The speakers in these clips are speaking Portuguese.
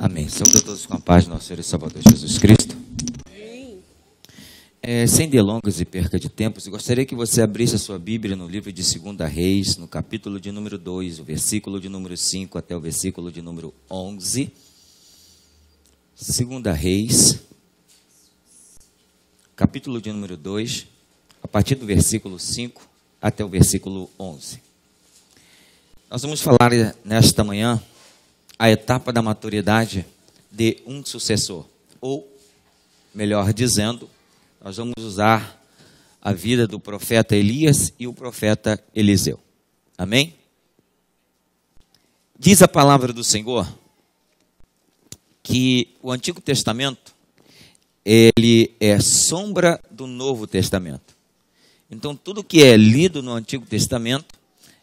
Amém. Saúde a todos com a paz do nosso Senhor e Salvador Jesus Cristo. Sem delongas e perca de tempos, eu gostaria que você abrisse a sua Bíblia no livro de 2 Reis, no capítulo de número 2, o versículo de número 5 até o versículo de número 11. 2 Reis, capítulo de número 2, a partir do versículo 5 até o versículo 11. Nós vamos falar nesta manhã a etapa da maturidade de um sucessor, ou, melhor dizendo, nós vamos usar a vida do profeta Elias e o profeta Eliseu. Amém? Diz a palavra do Senhor que o Antigo Testamento, ele é sombra do Novo Testamento. Então, tudo que é lido no Antigo Testamento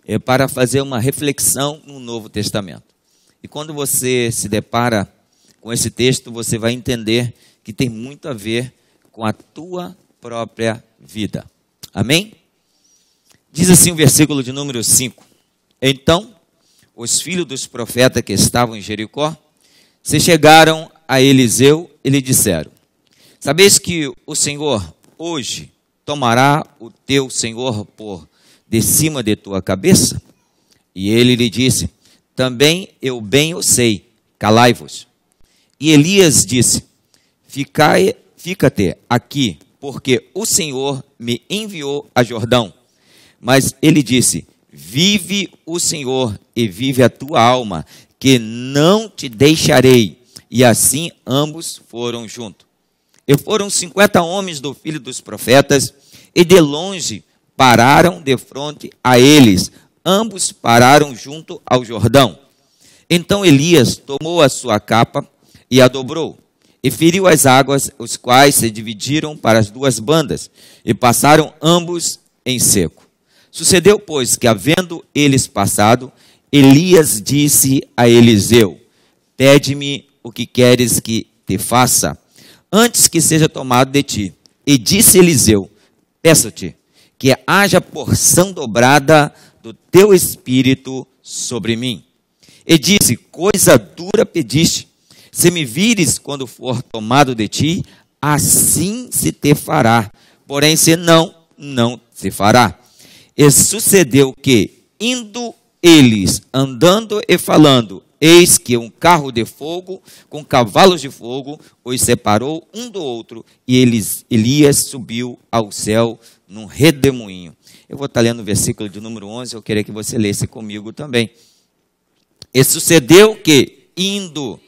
é para fazer uma reflexão no Novo Testamento. E quando você se depara com esse texto, você vai entender que tem muito a ver com a tua própria vida. Amém? Diz assim o versículo de número 5. Então, os filhos dos profetas que estavam em Jericó se chegaram a Eliseu e lhe disseram: sabeis que o Senhor hoje tomará o teu senhor por de cima de tua cabeça? E ele lhe disse: também eu bem o sei, calai-vos. E Elias disse: fica-te aqui, porque o Senhor me enviou a Jordão. Mas ele disse: vive o Senhor e vive a tua alma, que não te deixarei. E assim ambos foram juntos. E foram 50 homens do filho dos profetas, e de longe pararam de frente a eles. Ambos pararam junto ao Jordão. Então Elias tomou a sua capa e a dobrou, e feriu as águas, os quais se dividiram para as duas bandas, e passaram ambos em seco. Sucedeu, pois, que havendo eles passado, Elias disse a Eliseu: pede-me o que queres que te faça, antes que seja tomado de ti. E disse Eliseu: peço-te que haja porção dobrada do teu espírito sobre mim. E disse: coisa dura pediste, se me vires quando for tomado de ti, assim se te fará, porém se não, não se fará. E sucedeu que, indo eles, andando e falando, eis que um carro de fogo, com cavalos de fogo, os separou um do outro, e Elias subiu ao céu num redemoinho. Eu vou estar lendo o versículo de número 11, eu queria que você lesse comigo também. E sucedeu que, indo...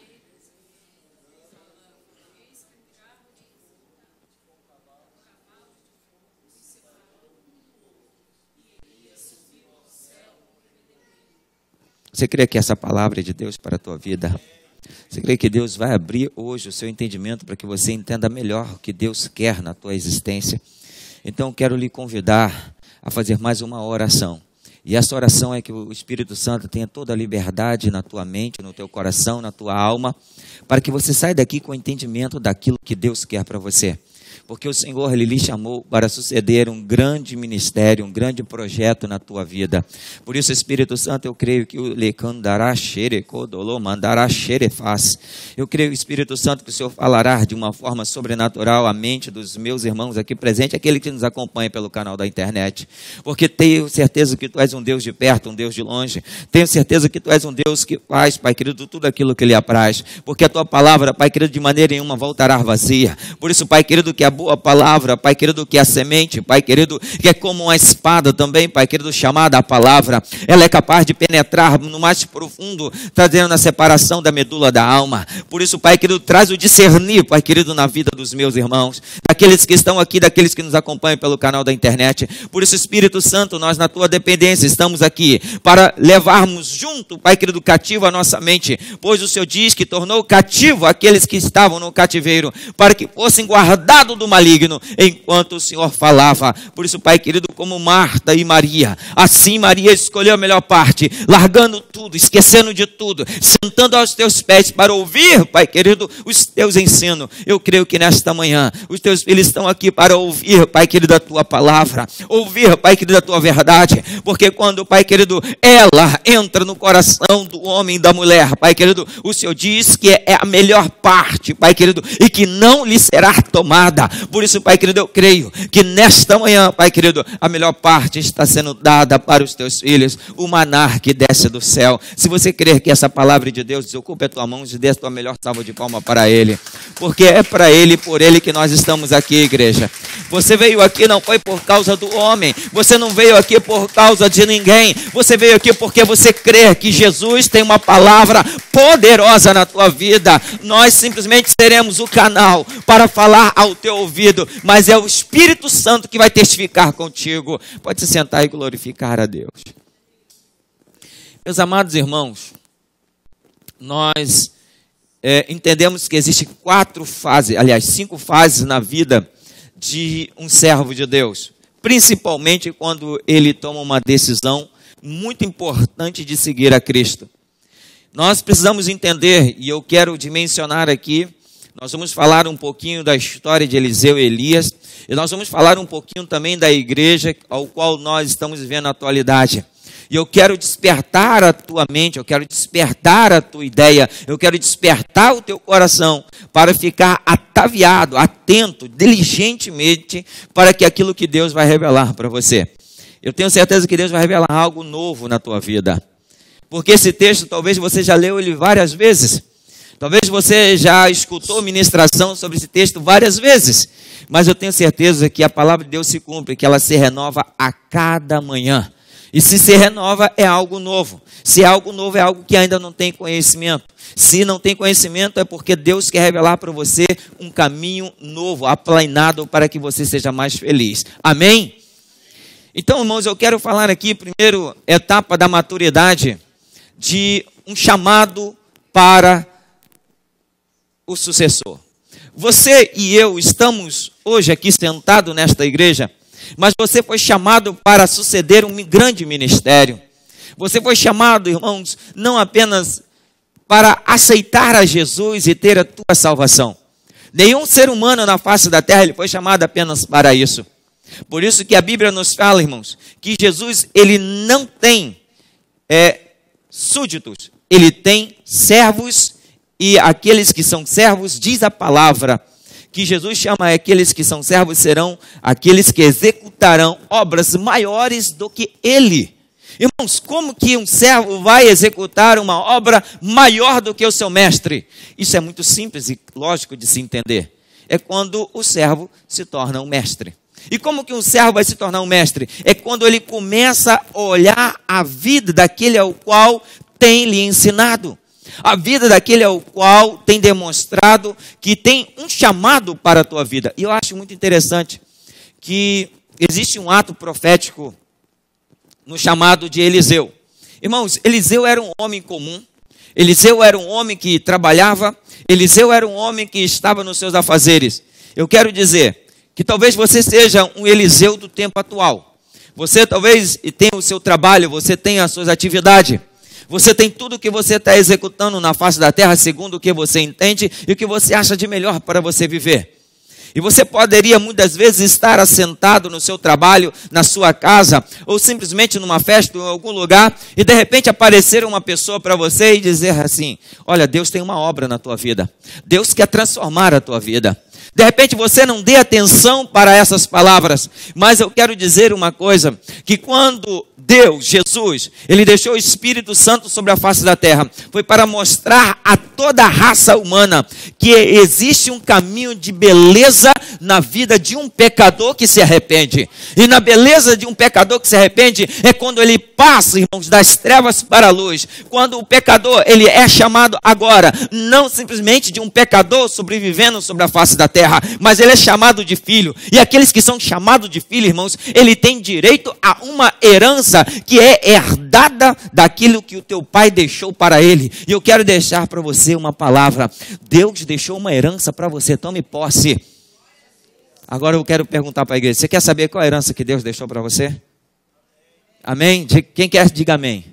Você crê que essa palavra é de Deus para a tua vida? Você crê que Deus vai abrir hoje o seu entendimento para que você entenda melhor o que Deus quer na tua existência? Então, quero lhe convidar a fazer mais uma oração. E essa oração é que o Espírito Santo tenha toda a liberdade na tua mente, no teu coração, na tua alma, para que você saia daqui com o entendimento daquilo que Deus quer para você. Porque o Senhor, Ele lhe chamou para suceder um grande ministério, um grande projeto na tua vida. Por isso, Espírito Santo, eu creio que o lecandará xere codolô mandará xere faz. Eu creio, Espírito Santo, que o Senhor falará de uma forma sobrenatural à mente dos meus irmãos aqui presentes, aquele que nos acompanha pelo canal da internet. Porque tenho certeza que Tu és um Deus de perto, um Deus de longe. Tenho certeza que Tu és um Deus que faz, Pai querido, tudo aquilo que Lhe apraz. Porque a Tua palavra, Pai querido, de maneira nenhuma voltará vazia. Por isso, Pai querido, que a boa palavra, Pai querido, que a semente, Pai querido, que é como uma espada também, Pai querido, chamada a palavra, ela é capaz de penetrar no mais profundo, trazendo a separação da medula da alma. Por isso, Pai querido, traz o discernir, Pai querido, na vida dos meus irmãos, daqueles que estão aqui, daqueles que nos acompanham pelo canal da internet. Por isso, Espírito Santo, nós na Tua dependência estamos aqui para levarmos junto, Pai querido, cativo a nossa mente, pois o Senhor diz que tornou cativo aqueles que estavam no cativeiro, para que fossem guardados do maligno, enquanto o Senhor falava. Por isso, Pai querido, como Marta e Maria, assim Maria escolheu a melhor parte, largando tudo, esquecendo de tudo, sentando aos teus pés para ouvir, Pai querido, os teus ensinos. Eu creio que nesta manhã, os teus filhos estão aqui para ouvir, Pai querido, a tua palavra, ouvir, Pai querido, a tua verdade, porque quando, Pai querido, ela entra no coração do homem e da mulher, Pai querido, o Senhor diz que é a melhor parte, Pai querido, e que não lhe será tomada. Por isso, Pai querido, eu creio que nesta manhã, Pai querido, a melhor parte está sendo dada para os teus filhos, o maná que desce do céu. Se você crer que essa palavra de Deus, desocupe a tua mão e dê a tua melhor salva de palma para Ele, porque é para Ele e por Ele que nós estamos aqui, igreja. Você veio aqui não foi por causa do homem, você não veio aqui por causa de ninguém, você veio aqui porque você crê que Jesus tem uma palavra poderosa na tua vida. Nós simplesmente seremos o canal para falar ao teu ouvido, mas é o Espírito Santo que vai testificar contigo. Pode se sentar e glorificar a Deus. Meus amados irmãos, nós entendemos que existem 5 fases na vida de um servo de Deus, principalmente quando ele toma uma decisão muito importante de seguir a Cristo. Nós precisamos entender, e eu quero dimensionar aqui, nós vamos falar um pouquinho da história de Eliseu e Elias, e nós vamos falar um pouquinho também da igreja ao qual nós estamos vivendo na atualidade. E eu quero despertar a tua mente, eu quero despertar a tua ideia, eu quero despertar o teu coração para ficar ataviado, atento, diligentemente para que aquilo que Deus vai revelar para você. Eu tenho certeza que Deus vai revelar algo novo na tua vida. Porque esse texto, talvez você já leu ele várias vezes. Talvez você já escutou ministração sobre esse texto várias vezes. Mas eu tenho certeza que a palavra de Deus se cumpre, que ela se renova a cada manhã. E se renova é algo novo. Se é algo novo é algo que ainda não tem conhecimento. Se não tem conhecimento é porque Deus quer revelar para você um caminho novo, aplanado para que você seja mais feliz. Amém? Então, irmãos, eu quero falar aqui, primeiro, etapa da maturidade, de um chamado para o sucessor. Você e eu estamos hoje aqui sentados nesta igreja, mas você foi chamado para suceder um grande ministério. Você foi chamado, irmãos, não apenas para aceitar a Jesus e ter a tua salvação. Nenhum ser humano na face da terra ele foi chamado apenas para isso. Por isso que a Bíblia nos fala, irmãos, que Jesus ele não tem súditos, ele tem servos, e aqueles que são servos, diz a palavra, que Jesus chama aqueles que são servos serão aqueles que executarão obras maiores do que ele. Irmãos, como que um servo vai executar uma obra maior do que o seu mestre? Isso é muito simples e lógico de se entender. É quando o servo se torna um mestre. E como que um servo vai se tornar um mestre? É quando ele começa a olhar a vida daquele ao qual tem lhe ensinado. A vida daquele ao qual tem demonstrado que tem um chamado para a tua vida. E eu acho muito interessante que existe um ato profético no chamado de Eliseu. Irmãos, Eliseu era um homem comum. Eliseu era um homem que trabalhava. Eliseu era um homem que estava nos seus afazeres. Eu quero dizer que talvez você seja um Eliseu do tempo atual. Você talvez tenha o seu trabalho, você tenha as suas atividades. Você tem tudo o que você está executando na face da terra, segundo o que você entende e o que você acha de melhor para você viver. E você poderia muitas vezes estar assentado no seu trabalho, na sua casa, ou simplesmente numa festa ou em algum lugar, e de repente aparecer uma pessoa para você e dizer assim: olha, Deus tem uma obra na tua vida. Deus quer transformar a tua vida. De repente você não dê atenção para essas palavras, mas eu quero dizer uma coisa, que quando Deus, Jesus, ele deixou o Espírito Santo sobre a face da terra, foi para mostrar a toda a raça humana que existe um caminho de beleza na vida de um pecador que se arrepende. E na beleza de um pecador que se arrepende é quando ele passa, irmãos, das trevas para a luz. Quando o pecador, ele é chamado agora, não simplesmente de um pecador sobrevivendo sobre a face da terra, mas ele é chamado de filho. E aqueles que são chamados de filho, irmãos, ele tem direito a uma herança que é herdada daquilo que o teu pai deixou para ele. E eu quero deixar para você uma palavra. Deus deixou uma herança para você, tome posse. Agora eu quero perguntar para a igreja, você quer saber qual a herança que Deus deixou para você? Amém? Quem quer, diga amém.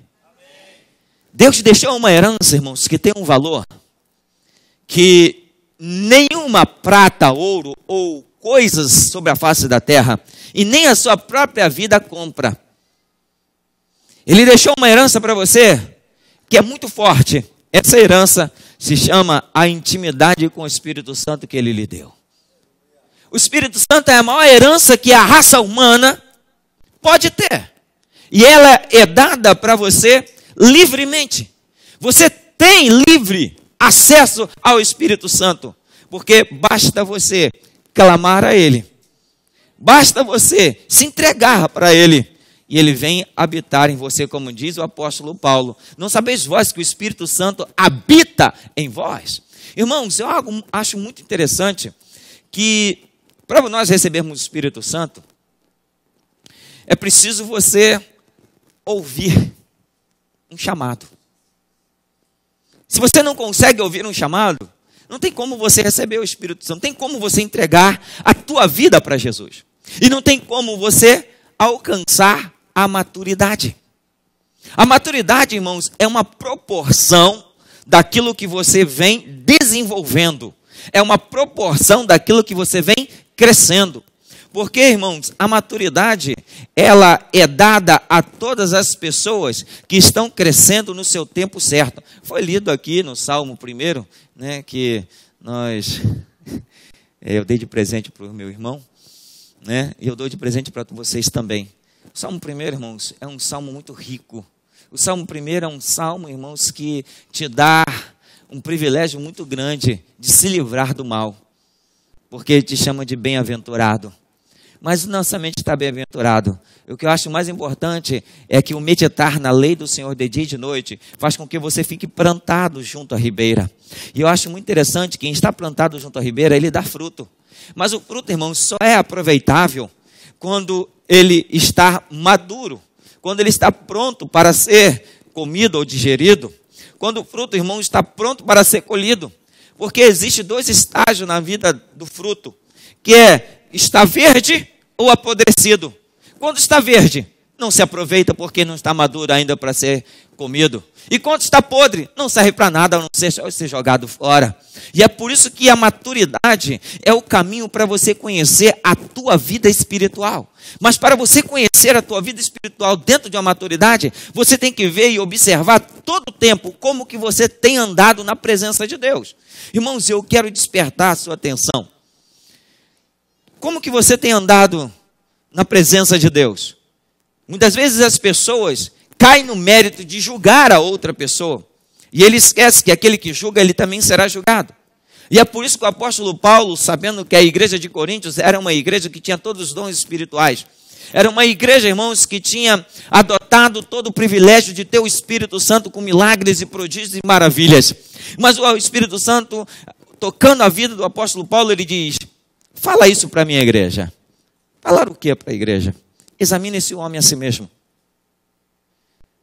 Deus deixou uma herança, irmãos, que tem um valor que nenhuma prata, ouro ou coisas sobre a face da terra e nem a sua própria vida compra. Ele deixou uma herança para você que é muito forte. Essa herança se chama a intimidade com o Espírito Santo que Ele lhe deu. O Espírito Santo é a maior herança que a raça humana pode ter. E ela é dada para você livremente. Você tem livre acesso ao Espírito Santo, porque basta você clamar a Ele, basta você se entregar para Ele, e Ele vem habitar em você, como diz o apóstolo Paulo. Não sabeis vós que o Espírito Santo habita em vós? Irmãos, eu acho muito interessante que para nós recebermos o Espírito Santo, é preciso você ouvir um chamado. Se você não consegue ouvir um chamado, não tem como você receber o Espírito Santo, não tem como você entregar a tua vida para Jesus. E não tem como você alcançar a maturidade. A maturidade, irmãos, é uma proporção daquilo que você vem desenvolvendo. É uma proporção daquilo que você vem crescendo. Porque, irmãos, a maturidade, ela é dada a todas as pessoas que estão crescendo no seu tempo certo. Foi lido aqui no Salmo 1, né, que eu dei de presente para o meu irmão, né, e eu dou de presente para vocês também. O Salmo 1, irmãos, é um salmo muito rico. O Salmo 1 é um salmo, irmãos, que te dá um privilégio muito grande de se livrar do mal, porque ele te chama de bem-aventurado. Mas não somente está bem-aventurado. O que eu acho mais importante é que o meditar na lei do Senhor de dia e de noite faz com que você fique plantado junto à ribeira. E eu acho muito interessante que quem está plantado junto à ribeira, ele dá fruto. Mas o fruto, irmãos, só é aproveitável quando ele está maduro, quando ele está pronto para ser comido ou digerido, quando o fruto, irmão, está pronto para ser colhido. Porque existe 2 estágios na vida do fruto, que é está verde ou apodrecido. Quando está verde, não se aproveita porque não está maduro ainda para ser comido. E quando está podre, não serve para nada, a não ser jogado fora. E é por isso que a maturidade é o caminho para você conhecer a tua vida espiritual. Mas para você conhecer a tua vida espiritual dentro de uma maturidade, você tem que ver e observar todo o tempo como que você tem andado na presença de Deus. Irmãos, eu quero despertar a sua atenção. Como que você tem andado na presença de Deus? Muitas vezes as pessoas caem no mérito de julgar a outra pessoa. E ele esquece que aquele que julga, ele também será julgado. E é por isso que o apóstolo Paulo, sabendo que a igreja de Coríntios era uma igreja que tinha todos os dons espirituais. Era uma igreja, irmãos, que tinha adotado todo o privilégio de ter o Espírito Santo com milagres e prodígios e maravilhas. Mas o Espírito Santo, tocando a vida do apóstolo Paulo, ele diz: fala isso para a minha igreja. Falar o que para a igreja? Examine esse homem a si mesmo.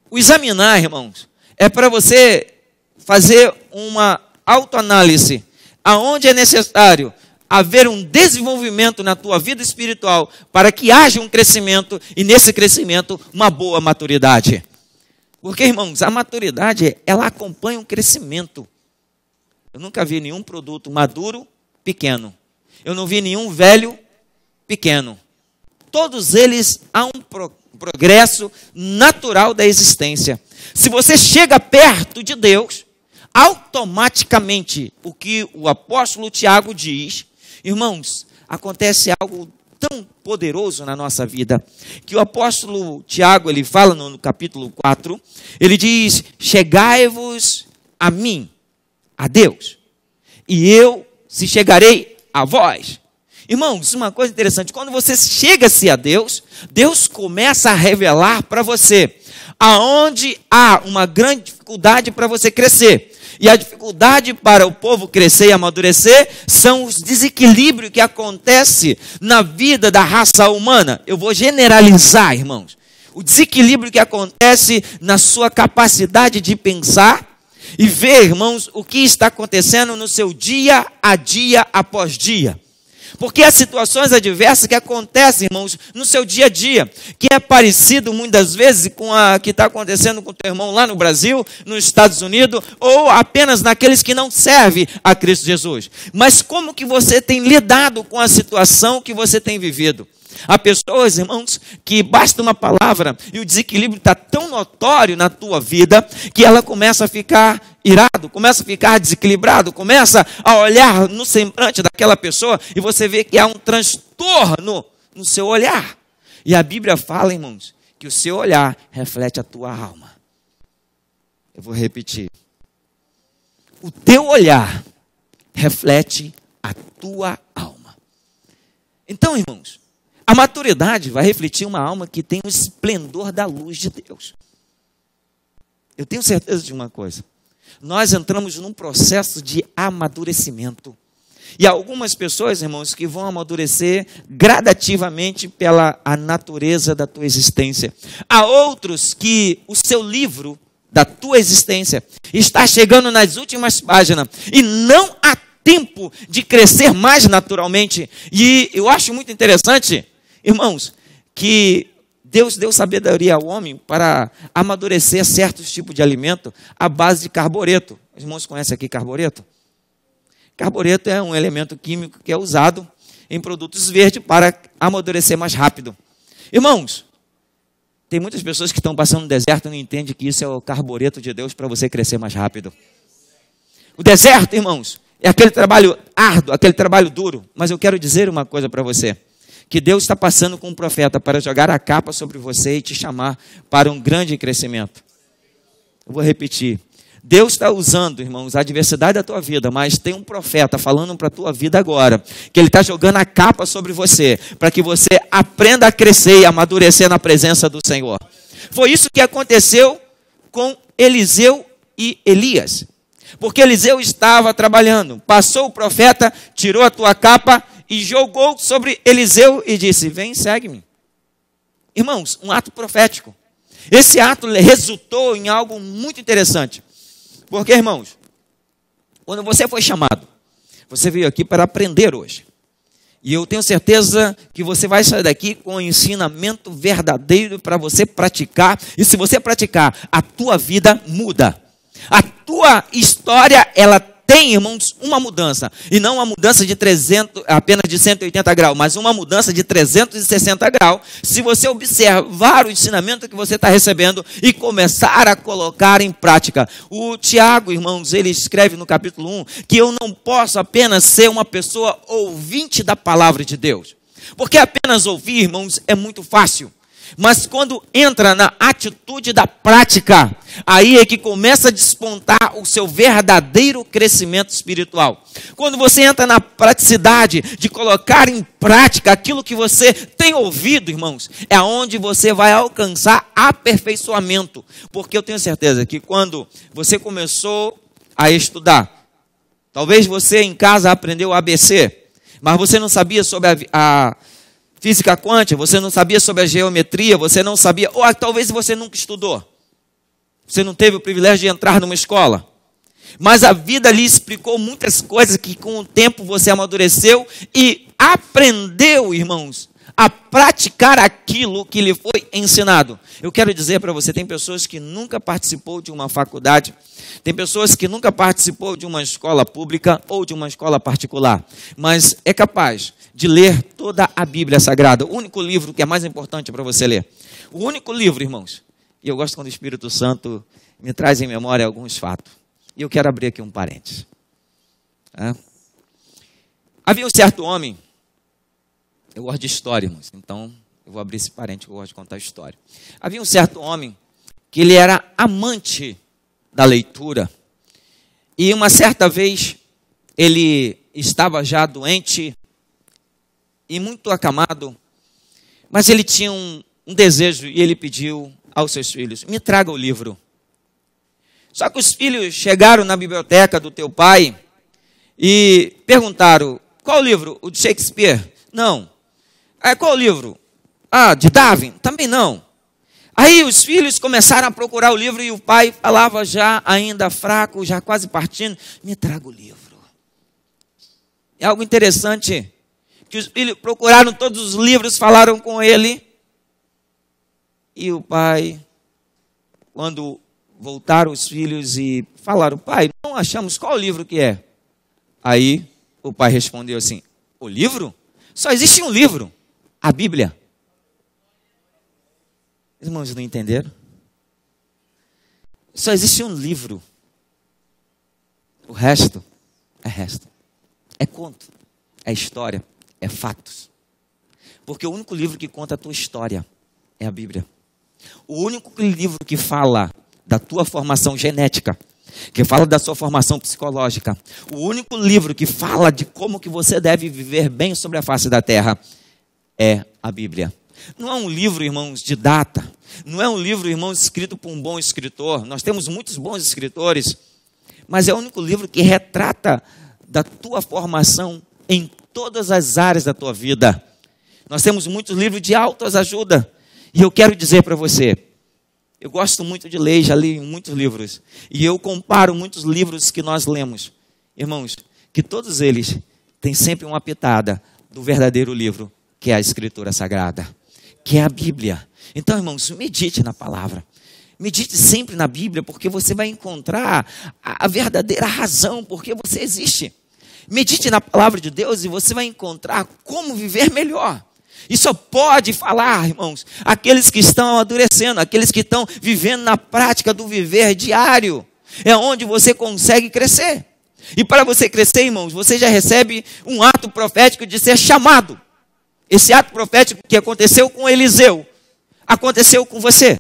O examinar, irmãos, é para você fazer uma autoanálise, aonde é necessário haver um desenvolvimento na tua vida espiritual, para que haja um crescimento, e nesse crescimento, uma boa maturidade. Porque, irmãos, a maturidade, ela acompanha um crescimento. Eu nunca vi nenhum produto maduro pequeno. Eu não vi nenhum velho pequeno. Todos eles há um progresso natural da existência. Se você chega perto de Deus, automaticamente, o que o apóstolo Tiago diz, irmãos, acontece algo tão poderoso na nossa vida, que o apóstolo Tiago, ele fala no capítulo 4, ele diz: chegai-vos a mim, a Deus, e eu se chegarei a vós. Irmãos, uma coisa interessante, quando você chega-se a Deus, Deus começa a revelar para você aonde há uma grande dificuldade para você crescer. E a dificuldade para o povo crescer e amadurecer são os desequilíbrios que acontecem na vida da raça humana. Eu vou generalizar, irmãos. O desequilíbrio que acontece na sua capacidade de pensar e ver, irmãos, o que está acontecendo no seu dia a dia após dia. Porque há situações adversas que acontecem, irmãos, no seu dia a dia, que é parecido muitas vezes com a que está acontecendo com o teu irmão lá no Brasil, nos Estados Unidos, ou apenas naqueles que não servem a Cristo Jesus. Mas como que você tem lidado com a situação que você tem vivido? Há pessoas, irmãos, que basta uma palavra e o desequilíbrio está tão notório na tua vida que ela começa a ficar irado, começa a ficar desequilibrado, começa a olhar no semblante daquela pessoa e você vê que há um transtorno no seu olhar. E a Bíblia fala, irmãos, que o seu olhar reflete a tua alma. Eu vou repetir. O teu olhar reflete a tua alma. Então, irmãos, a maturidade vai refletir uma alma que tem o esplendor da luz de Deus. Eu tenho certeza de uma coisa. Nós entramos num processo de amadurecimento. E há algumas pessoas, irmãos, que vão amadurecer gradativamente pela a natureza da tua existência. Há outros que o seu livro da tua existência está chegando nas últimas páginas e não há tempo de crescer mais naturalmente. E eu acho muito interessante, irmãos, que Deus deu sabedoria ao homem para amadurecer certos tipos de alimento à base de carbureto. Os irmãos conhecem aqui carbureto? Carbureto é um elemento químico que é usado em produtos verdes para amadurecer mais rápido. Irmãos, tem muitas pessoas que estão passando no deserto e não entendem que isso é o carbureto de Deus para você crescer mais rápido. O deserto, irmãos, é aquele trabalho árduo, aquele trabalho duro. Mas eu quero dizer uma coisa para você. Que Deus está passando com um profeta para jogar a capa sobre você e te chamar para um grande crescimento. Eu vou repetir. Deus está usando, irmãos, a adversidade da tua vida, mas tem um profeta falando para a tua vida agora, que ele está jogando a capa sobre você, para que você aprenda a crescer e amadurecer na presença do Senhor. Foi isso que aconteceu com Eliseu e Elias. Porque Eliseu estava trabalhando, passou o profeta, tirou a tua capa e jogou sobre Eliseu e disse, vem, segue-me. Irmãos, um ato profético. Esse ato resultou em algo muito interessante. Porque, irmãos, quando você foi chamado, você veio aqui para aprender hoje. E eu tenho certeza que você vai sair daqui com um ensinamento verdadeiro para você praticar. E se você praticar, a tua vida muda. A tua história, ela tem, irmãos, uma mudança. E não uma mudança de 300, apenas de 180 graus, mas uma mudança de 360 graus. Se você observar o ensinamento que você está recebendo e começar a colocar em prática. O Tiago, irmãos, ele escreve no capítulo 1 que eu não posso apenas ser uma pessoa ouvinte da palavra de Deus. Porque apenas ouvir, irmãos, é muito fácil. Mas quando entra na atitude da prática, aí é que começa a despontar o seu verdadeiro crescimento espiritual. Quando você entra na praticidade de colocar em prática aquilo que você tem ouvido, irmãos, é onde você vai alcançar aperfeiçoamento. Porque eu tenho certeza que quando você começou a estudar, talvez você em casa aprendeu o ABC, mas você não sabia sobre a física quântica, você não sabia sobre a geometria, você não sabia, ou talvez você nunca estudou. Você não teve o privilégio de entrar numa escola. Mas a vida lhe explicou muitas coisas que com o tempo você amadureceu e aprendeu, irmãos, a praticar aquilo que lhe foi ensinado. Eu quero dizer para você, tem pessoas que nunca participou de uma faculdade, tem pessoas que nunca participou de uma escola pública ou de uma escola particular, mas é capaz de ler toda a Bíblia Sagrada, o único livro que é mais importante para você ler. O único livro, irmãos, e eu gosto quando o Espírito Santo me traz em memória alguns fatos. E eu quero abrir aqui um parênteses. Havia um certo homem, eu gosto de história, irmãos, então eu vou abrir esse parênteses que eu gosto de contar a história. Havia um certo homem que ele era amante da leitura. E uma certa vez ele estava já doente e muito acamado, mas ele tinha um desejo e ele pediu aos seus filhos, me traga o livro. Só que os filhos chegaram na biblioteca do teu pai e perguntaram, qual o livro? O de Shakespeare? Não. Qual o livro? De Darwin? Também não. Aí os filhos começaram a procurar o livro e o pai falava já ainda fraco, já quase partindo, me traga o livro. É algo interessante, que os filhos procuraram todos os livros, falaram com ele. E o pai, quando voltaram os filhos e falaram, pai, não achamos qual livro que é. Aí o pai respondeu assim, o livro? Só existe um livro, a Bíblia. Irmãos, não entenderam? Só existe um livro. O resto é resto. É conto, é história, é fatos. Porque o único livro que conta a tua história é a Bíblia. O único livro que fala da tua formação genética, que fala da sua formação psicológica, o único livro que fala de como que você deve viver bem sobre a face da terra é a Bíblia. Não é um livro, irmãos, de data. Não é um livro, irmãos, escrito por um bom escritor. Nós temos muitos bons escritores, mas é o único livro que retrata da tua formação em todas as áreas da tua vida. Nós temos muitos livros de autoajuda. E eu quero dizer para você, eu gosto muito de ler, já li muitos livros. E eu comparo muitos livros que nós lemos. Irmãos, que todos eles têm sempre uma pitada do verdadeiro livro, que é a Escritura Sagrada, que é a Bíblia. Então, irmãos, medite na palavra. Medite sempre na Bíblia, porque você vai encontrar a verdadeira razão por que você existe. Medite na palavra de Deus e você vai encontrar como viver melhor. E só pode falar, irmãos, aqueles que estão amadurecendo, aqueles que estão vivendo na prática do viver diário. É onde você consegue crescer. E para você crescer, irmãos, você já recebe um ato profético de ser chamado. Esse ato profético que aconteceu com Eliseu, aconteceu com você.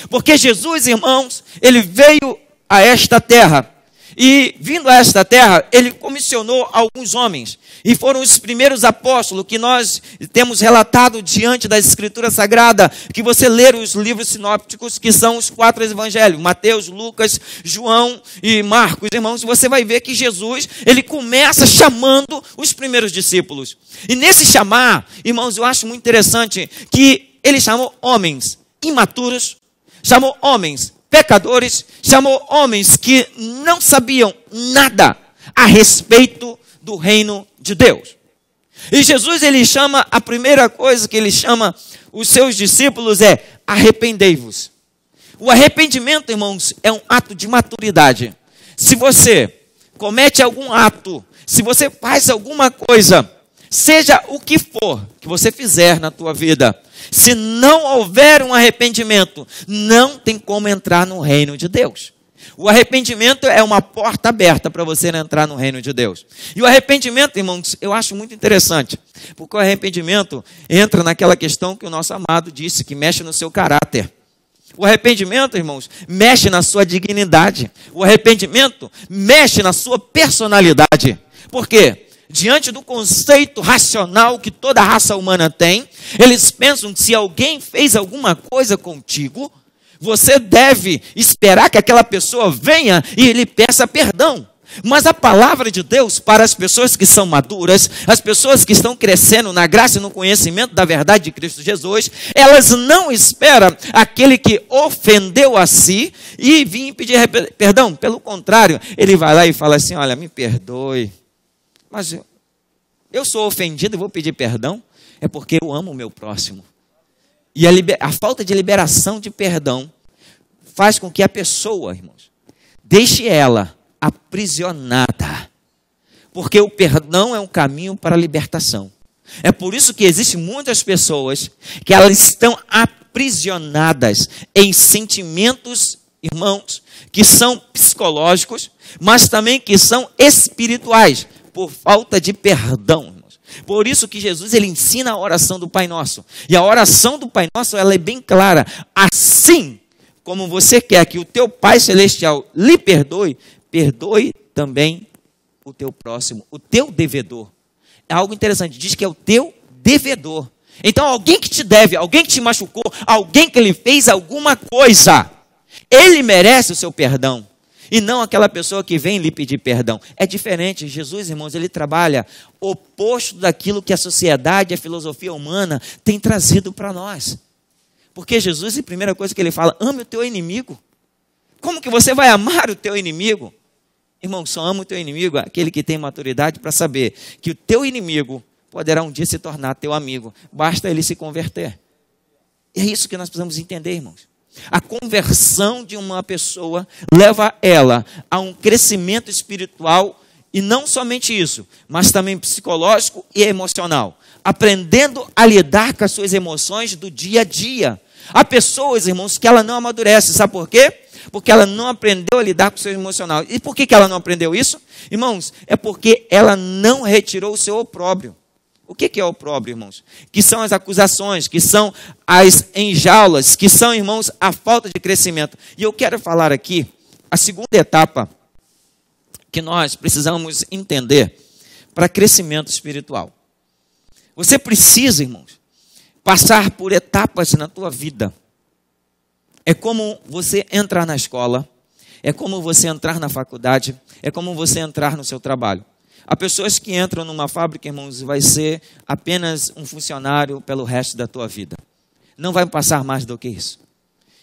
Porque Jesus, irmãos, ele veio a esta terra. E vindo a esta terra, ele comissionou alguns homens. E foram os primeiros apóstolos que nós temos relatado diante da Escritura Sagrada, que você ler os livros sinópticos, que são os 4 evangelhos, Mateus, Lucas, João e Marcos. Irmãos, você vai ver que Jesus, ele começa chamando os primeiros discípulos. E nesse chamar, irmãos, eu acho muito interessante que ele chamou homens imaturos, chamou homens pecadores, chamou homens que não sabiam nada a respeito do reino de Deus. E Jesus, ele chama, a primeira coisa que ele chama os seus discípulos é arrependei-vos. O arrependimento, irmãos, é um ato de maturidade. Se você comete algum ato, se você faz alguma coisa, seja o que for que você fizer na tua vida, se não houver um arrependimento, não tem como entrar no reino de Deus. O arrependimento é uma porta aberta para você entrar no reino de Deus. E o arrependimento, irmãos, eu acho muito interessante, porque o arrependimento entra naquela questão que o nosso amado disse, que mexe no seu caráter. O arrependimento, irmãos, mexe na sua dignidade. O arrependimento mexe na sua personalidade. Por quê? Diante do conceito racional que toda a raça humana tem, eles pensam que se alguém fez alguma coisa contigo, você deve esperar que aquela pessoa venha e lhe peça perdão. Mas a palavra de Deus para as pessoas que são maduras, as pessoas que estão crescendo na graça e no conhecimento da verdade de Cristo Jesus, elas não esperam aquele que ofendeu a si e vir pedir perdão. Pelo contrário, ele vai lá e fala assim, olha, me perdoe. Mas eu sou ofendido e vou pedir perdão, é porque eu amo o meu próximo. E a falta de liberação de perdão faz com que a pessoa, irmãos, deixe ela aprisionada. Porque o perdão é um caminho para a libertação. É por isso que existem muitas pessoas que elas estão aprisionadas em sentimentos, irmãos, que são psicológicos, mas também que são espirituais, por falta de perdão, irmãos. Por isso que Jesus, ele ensina a oração do Pai Nosso. E a oração do Pai Nosso, ela é bem clara. Assim como você quer que o teu Pai Celestial lhe perdoe, perdoe também o teu próximo, o teu devedor. É algo interessante, diz que é o teu devedor. Então alguém que te deve, alguém que te machucou, alguém que lhe fez alguma coisa, ele merece o seu perdão. E não aquela pessoa que vem lhe pedir perdão. É diferente. Jesus, irmãos, ele trabalha oposto daquilo que a sociedade, a filosofia humana tem trazido para nós. Porque Jesus, a primeira coisa que ele fala, ame o teu inimigo. Como que você vai amar o teu inimigo? Irmão, só ama o teu inimigo aquele que tem maturidade para saber que o teu inimigo poderá um dia se tornar teu amigo. Basta ele se converter. E é isso que nós precisamos entender, irmãos. A conversão de uma pessoa leva ela a um crescimento espiritual, e não somente isso, mas também psicológico e emocional. Aprendendo a lidar com as suas emoções do dia a dia. Há pessoas, irmãos, que ela não amadurece. Sabe por quê? Porque ela não aprendeu a lidar com o seu emocional. E por que ela não aprendeu isso? Irmãos, é porque ela não retirou o seu opróbrio. O que é opróbrio, irmãos? Que são as acusações, que são as enjaulas, que são, irmãos, a falta de crescimento. E eu quero falar aqui a segunda etapa que nós precisamos entender para crescimento espiritual. Você precisa, irmãos, passar por etapas na tua vida. É como você entrar na escola, é como você entrar na faculdade, é como você entrar no seu trabalho. Há pessoas que entram numa fábrica, irmãos, e vai ser apenas um funcionário pelo resto da tua vida. Não vai passar mais do que isso.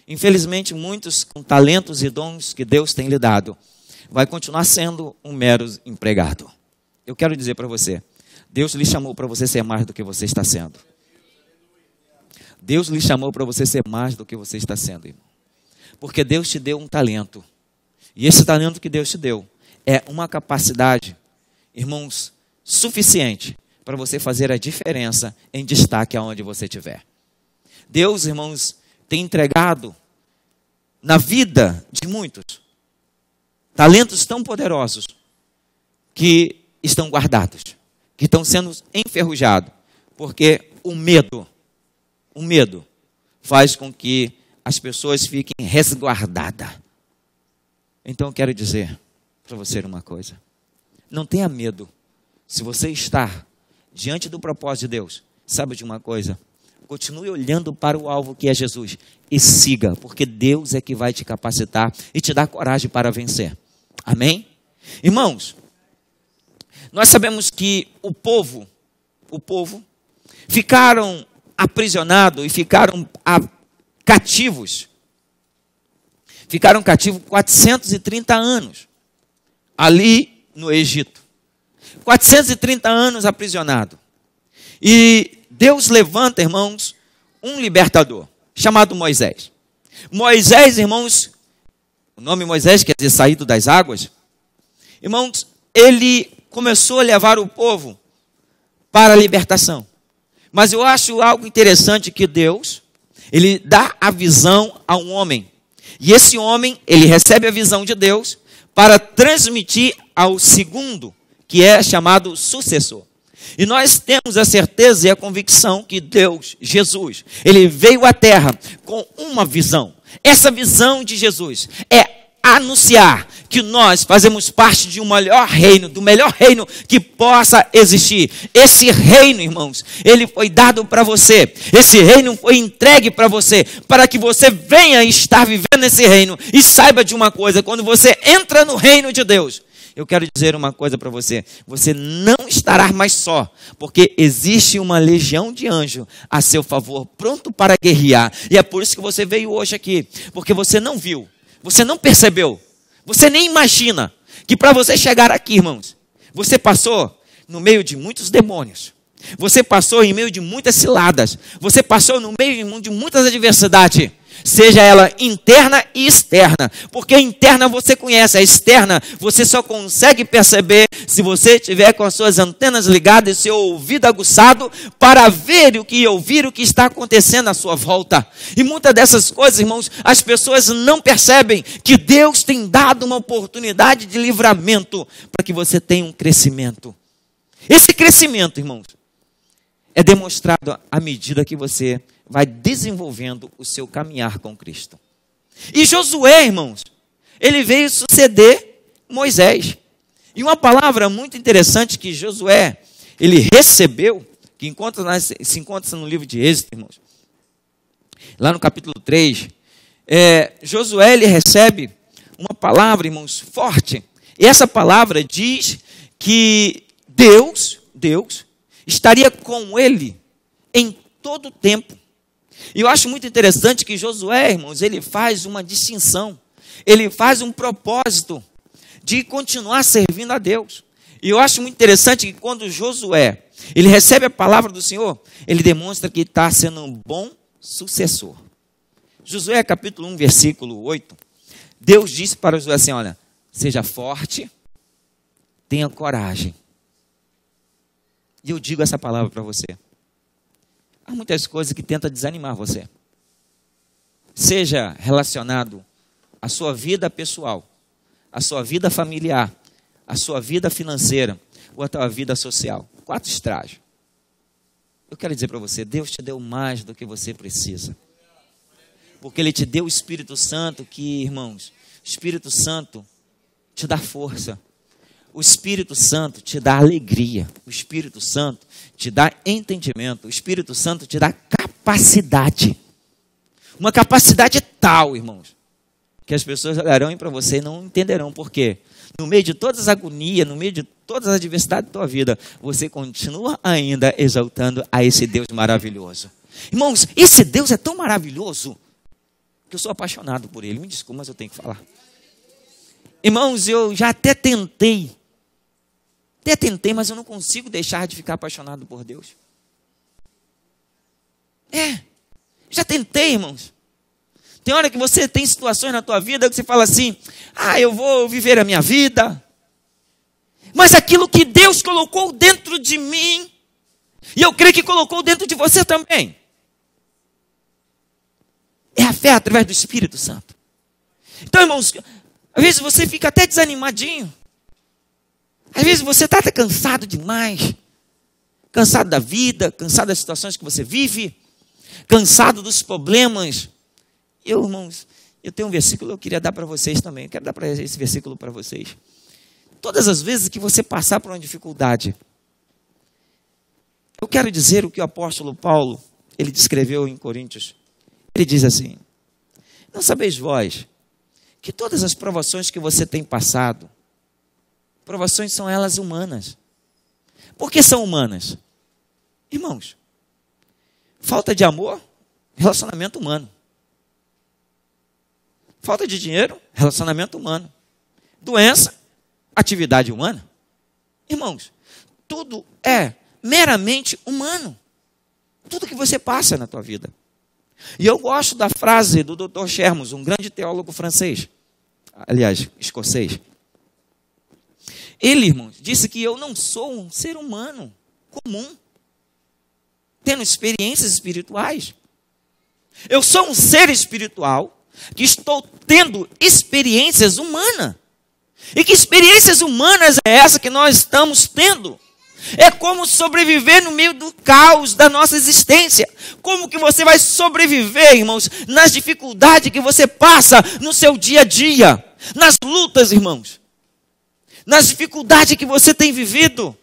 Infelizmente, muitos com talentos e dons que Deus tem lhe dado, vai continuar sendo um mero empregado. Eu quero dizer para você, Deus lhe chamou para você ser mais do que você está sendo. Deus lhe chamou para você ser mais do que você está sendo, irmão. Porque Deus te deu um talento. E esse talento que Deus te deu é uma capacidade, irmãos, suficiente para você fazer a diferença em destaque aonde você estiver. Deus, irmãos, tem entregado na vida de muitos talentos tão poderosos que estão guardados, que estão sendo enferrujados, porque o medo faz com que as pessoas fiquem resguardadas. Então eu quero dizer para você uma coisa. Não tenha medo. Se você está diante do propósito de Deus, sabe de uma coisa? Continue olhando para o alvo que é Jesus e siga, porque Deus é que vai te capacitar e te dar coragem para vencer. Amém? Irmãos, nós sabemos que o povo ficaram aprisionados e ficaram cativos. Ficaram cativos 430 anos ali no Egito. 430 anos aprisionados. E Deus levanta, irmãos, um libertador, chamado Moisés. Moisés, irmãos, o nome Moisés quer dizer saído das águas. Irmãos, ele começou a levar o povo para a libertação. Mas eu acho algo interessante que Deus, ele dá a visão a um homem. E esse homem, ele recebe a visão de Deus para transmitir ao segundo, que é chamado sucessor. E nós temos a certeza e a convicção que Deus, Jesus, ele veio à terra com uma visão. Essa visão de Jesus é anunciar que nós fazemos parte de um melhor reino, do melhor reino que possa existir. Esse reino, irmãos, ele foi dado para você. Esse reino foi entregue para você, para que você venha estar vivendo nesse reino. E saiba de uma coisa, quando você entra no reino de Deus, eu quero dizer uma coisa para você. Você não estará mais só, porque existe uma legião de anjos a seu favor, pronto para guerrear. E é por isso que você veio hoje aqui, porque você não viu, você não percebeu, você nem imagina que para você chegar aqui, irmãos, você passou no meio de muitos demônios. Você passou em meio de muitas ciladas. Você passou no meio de muitas adversidades. Seja ela interna e externa. Porque a interna você conhece, a externa você só consegue perceber se você tiver com as suas antenas ligadas e seu ouvido aguçado para ver e ouvir o que está acontecendo à sua volta. E muitas dessas coisas, irmãos, as pessoas não percebem que Deus tem dado uma oportunidade de livramento para que você tenha um crescimento. Esse crescimento, irmãos, é demonstrado à medida que você vai desenvolvendo o seu caminhar com Cristo. E Josué, irmãos, ele veio suceder Moisés. E uma palavra muito interessante que Josué, ele recebeu, que se encontra no livro de Êxodo, irmãos, lá no capítulo 3, Josué, ele recebe uma palavra, irmãos, forte. E essa palavra diz que Deus estaria com ele em todo o tempo. E eu acho muito interessante que Josué, irmãos, ele faz uma distinção. Ele faz um propósito de continuar servindo a Deus. E eu acho muito interessante que quando Josué, ele recebe a palavra do Senhor, ele demonstra que está sendo um bom sucessor. Josué capítulo 1, versículo 8, Deus disse para Josué assim, olha, seja forte, tenha coragem. E eu digo essa palavra para você. Há muitas coisas que tentam desanimar você. Seja relacionado à sua vida pessoal, à sua vida familiar, à sua vida financeira ou à tua vida social. 4 estágios. Eu quero dizer para você, Deus te deu mais do que você precisa. Porque Ele te deu o Espírito Santo que, irmãos, o Espírito Santo te dá força. O Espírito Santo te dá alegria. O Espírito Santo te dá entendimento. O Espírito Santo te dá capacidade. Uma capacidade tal, irmãos, que as pessoas olharão para você e não entenderão por quê. No meio de todas as agonias, no meio de todas as adversidades da tua vida, você continua ainda exaltando a esse Deus maravilhoso. Irmãos, esse Deus é tão maravilhoso que eu sou apaixonado por Ele. Me desculpa, mas eu tenho que falar. Irmãos, eu já até tentei, mas eu não consigo deixar de ficar apaixonado por Deus. Já tentei, irmãos. Tem hora que você tem situações na tua vida que você fala assim, eu vou viver a minha vida. Mas aquilo que Deus colocou dentro de mim, e eu creio que colocou dentro de você também, é a fé através do Espírito Santo. Então, irmãos, às vezes você fica até desanimadinho. Às vezes você está até cansado demais. Cansado da vida, cansado das situações que você vive, cansado dos problemas. Irmãos, eu tenho um versículo que eu queria dar para vocês também. Eu quero dar esse versículo para vocês. Todas as vezes que você passar por uma dificuldade, eu quero dizer o que o apóstolo Paulo, ele descreveu em Coríntios. Ele diz assim, não sabeis vós que todas as provações que você tem passado, provações são elas humanas. Por que são humanas? Irmãos, falta de amor, relacionamento humano. Falta de dinheiro, relacionamento humano. Doença, atividade humana. Irmãos, tudo é meramente humano. Tudo que você passa na tua vida. E eu gosto da frase do Dr. Sherman, um grande teólogo francês, aliás, escocês. Ele, irmãos, disse que eu não sou um ser humano comum, tendo experiências espirituais. Eu sou um ser espiritual que estou tendo experiências humanas. E que experiências humanas é essa que nós estamos tendo? É como sobreviver no meio do caos da nossa existência. Como que você vai sobreviver, irmãos, nas dificuldades que você passa no seu dia a dia, nas lutas, irmãos, nas dificuldades que você tem vivido,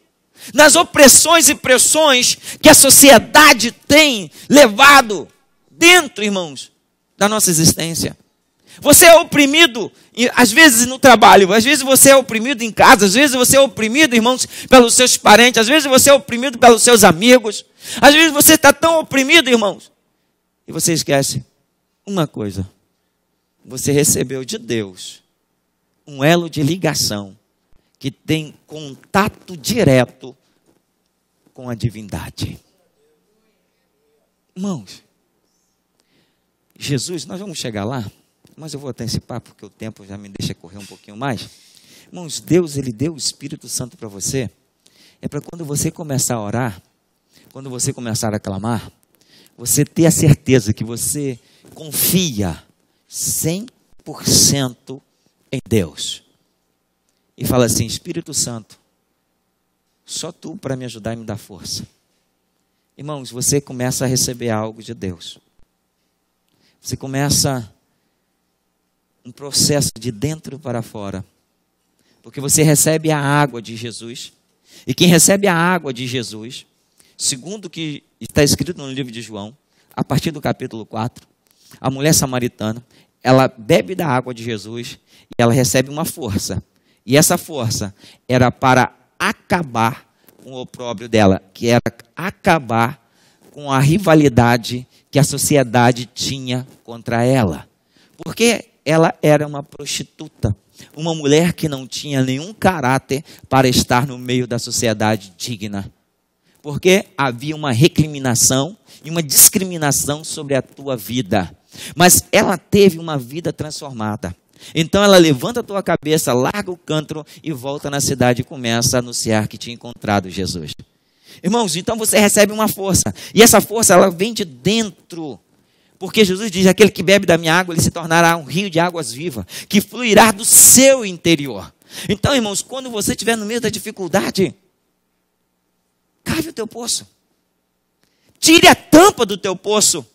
nas opressões e pressões que a sociedade tem levado dentro, irmãos, da nossa existência. Você é oprimido, às vezes no trabalho, às vezes você é oprimido em casa, às vezes você é oprimido, irmãos, pelos seus parentes, às vezes você é oprimido pelos seus amigos, às vezes você está tão oprimido, irmãos, e você esquece uma coisa: você recebeu de Deus um elo de ligação que tem contato direto com a divindade. Irmãos, Jesus, nós vamos chegar lá, mas eu vou antecipar porque o tempo já me deixa correr um pouquinho mais. Irmãos, Deus, Ele deu o Espírito Santo para você. É para quando você começar a orar, quando você começar a clamar, você ter a certeza que você confia 100% em Deus. E fala assim: Espírito Santo, só Tu para me ajudar e me dar força. Irmãos, você começa a receber algo de Deus. Você começa um processo de dentro para fora. Porque você recebe a água de Jesus. E quem recebe a água de Jesus, segundo o que está escrito no livro de João, a partir do capítulo 4, a mulher samaritana, ela bebe da água de Jesus e ela recebe uma força. E essa força era para acabar com o opróbrio dela, que era acabar com a rivalidade que a sociedade tinha contra ela. Porque ela era uma prostituta. uma mulher que não tinha nenhum caráter para estar no meio da sociedade digna. Porque havia uma recriminação e uma discriminação sobre a tua vida. Mas ela teve uma vida transformada. Então ela levanta a tua cabeça, larga o cântaro e volta na cidade e começa a anunciar que tinha encontrado Jesus. Irmãos, então você recebe uma força. E essa força, ela vem de dentro. Porque Jesus diz, aquele que bebe da minha água, ele se tornará um rio de águas vivas, que fluirá do seu interior. Então, irmãos, quando você estiver no meio da dificuldade, cave o teu poço. Tire a tampa do teu poço.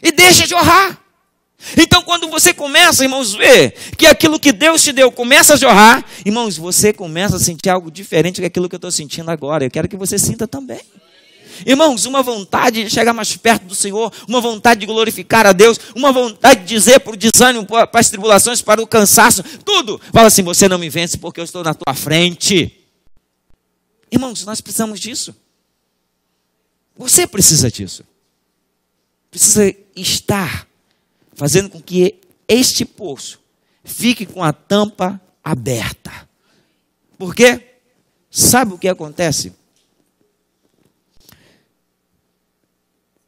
E deixe jorrar. Então, quando você começa, irmãos, ver que aquilo que Deus te deu começa a jorrar, irmãos, você começa a sentir algo diferente daquilo que eu estou sentindo agora. Eu quero que você sinta também. Irmãos, uma vontade de chegar mais perto do Senhor, uma vontade de glorificar a Deus, uma vontade de dizer para o desânimo, para as tribulações, para o cansaço, tudo. Fala assim, você não me vence porque eu estou na tua frente. Irmãos, nós precisamos disso. Você precisa disso. Precisa estar fazendo com que este poço fique com a tampa aberta. Por quê? Sabe o que acontece?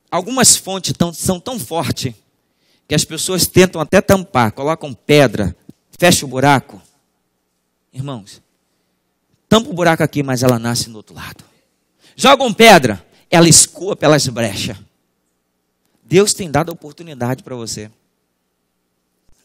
Algumas fontes são tão fortes que as pessoas tentam até tampar, colocam pedra, fecham o buraco. Irmãos, tampa o buraco aqui, mas ela nasce no outro lado. Jogam pedra, ela escoa pelas brechas. Deus tem dado oportunidade para você.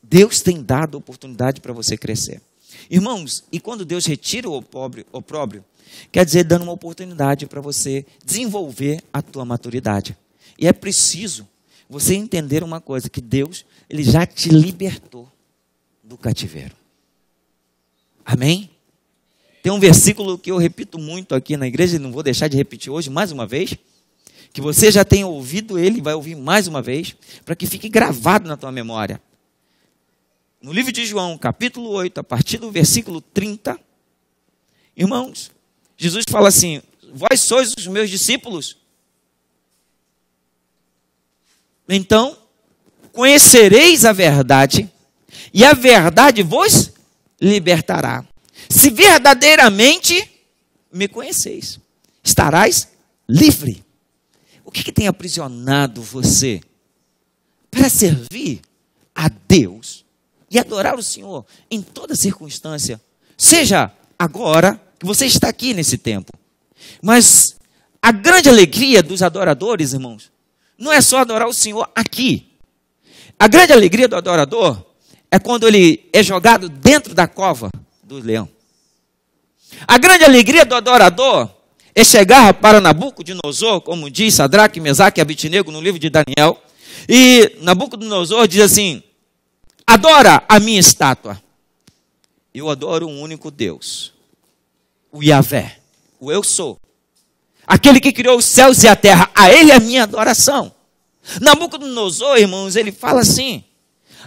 Deus tem dado oportunidade para você crescer. Irmãos, e quando Deus retira o opróbrio, quer dizer, dando uma oportunidade para você desenvolver a tua maturidade. E é preciso você entender uma coisa, que Deus, Ele já te libertou do cativeiro. Amém? Tem um versículo que eu repito muito aqui na igreja, e não vou deixar de repetir hoje mais uma vez, que você já tem ouvido ele, vai ouvir mais uma vez, para que fique gravado na tua memória. No livro de João, capítulo 8, a partir do versículo 30, irmãos, Jesus fala assim, vós sois os meus discípulos, então conhecereis a verdade, e a verdade vos libertará. Se verdadeiramente me conheceis, estarás livre. O que tem aprisionado você para servir a Deus e adorar o Senhor em toda circunstância? Seja agora que você está aqui nesse tempo. Mas a grande alegria dos adoradores, irmãos, não é só adorar o Senhor aqui. A grande alegria do adorador é quando ele é jogado dentro da cova do leão. A grande alegria do adorador é chegar para Nabucodonosor, como diz Sadraque, Mesaque e Abednego no livro de Daniel, e Nabucodonosor diz assim, adora a minha estátua. Eu adoro um único Deus, o Yahvé, o eu sou. Aquele que criou os céus e a terra, a ele é a minha adoração. Nabucodonosor, irmãos, ele fala assim,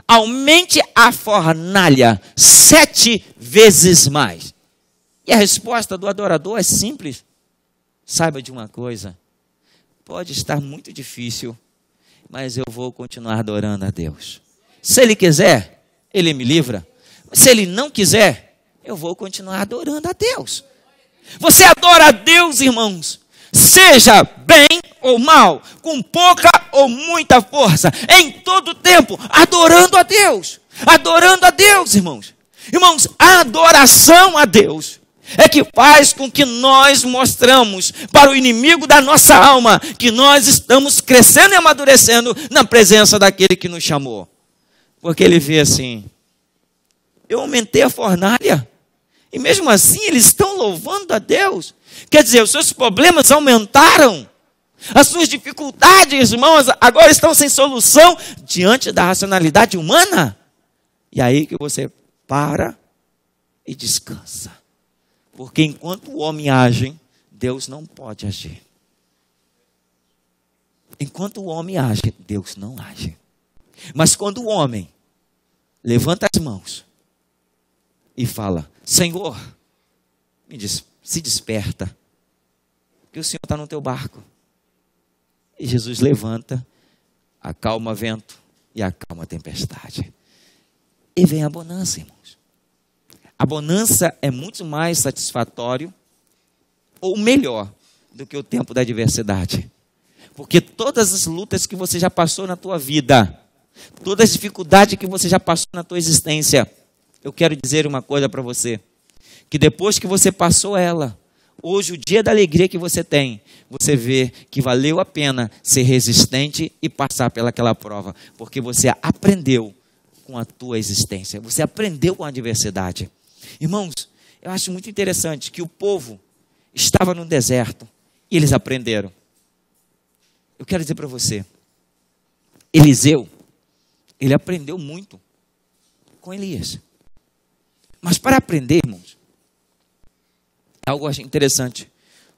aumente a fornalha 7 vezes mais. E a resposta do adorador é simples. Saiba de uma coisa, pode estar muito difícil, mas eu vou continuar adorando a Deus. Se Ele quiser, Ele me livra. Se Ele não quiser, eu vou continuar adorando a Deus. Você adora a Deus, irmãos, seja bem ou mal, com pouca ou muita força, em todo tempo, adorando a Deus, irmãos. Irmãos, a adoração a Deus é que faz com que nós mostramos para o inimigo da nossa alma que nós estamos crescendo e amadurecendo na presença daquele que nos chamou. Porque ele vê assim, eu aumentei a fornalha e mesmo assim eles estão louvando a Deus. Quer dizer, os seus problemas aumentaram, as suas dificuldades, irmãos, agora estão sem solução diante da racionalidade humana. E aí que você para e descansa. Porque enquanto o homem age, Deus não pode agir. Enquanto o homem age, Deus não age. Mas quando o homem levanta as mãos e fala, Senhor, me diz, se desperta, que o Senhor está no teu barco. E Jesus levanta, acalma vento e acalma a tempestade. E vem a bonança, irmãos. A bonança é muito mais satisfatório ou melhor do que o tempo da adversidade. Porque todas as lutas que você já passou na tua vida, todas as dificuldades que você já passou na tua existência, eu quero dizer uma coisa para você, que depois que você passou ela, hoje o dia da alegria que você tem, você vê que valeu a pena ser resistente e passar pelaquela prova, porque você aprendeu com a tua existência, você aprendeu com a adversidade. Irmãos, eu acho muito interessante que o povo estava no deserto e eles aprenderam. Eu quero dizer para você, Eliseu, ele aprendeu muito com Elias. Mas para aprender, irmãos, é algo interessante.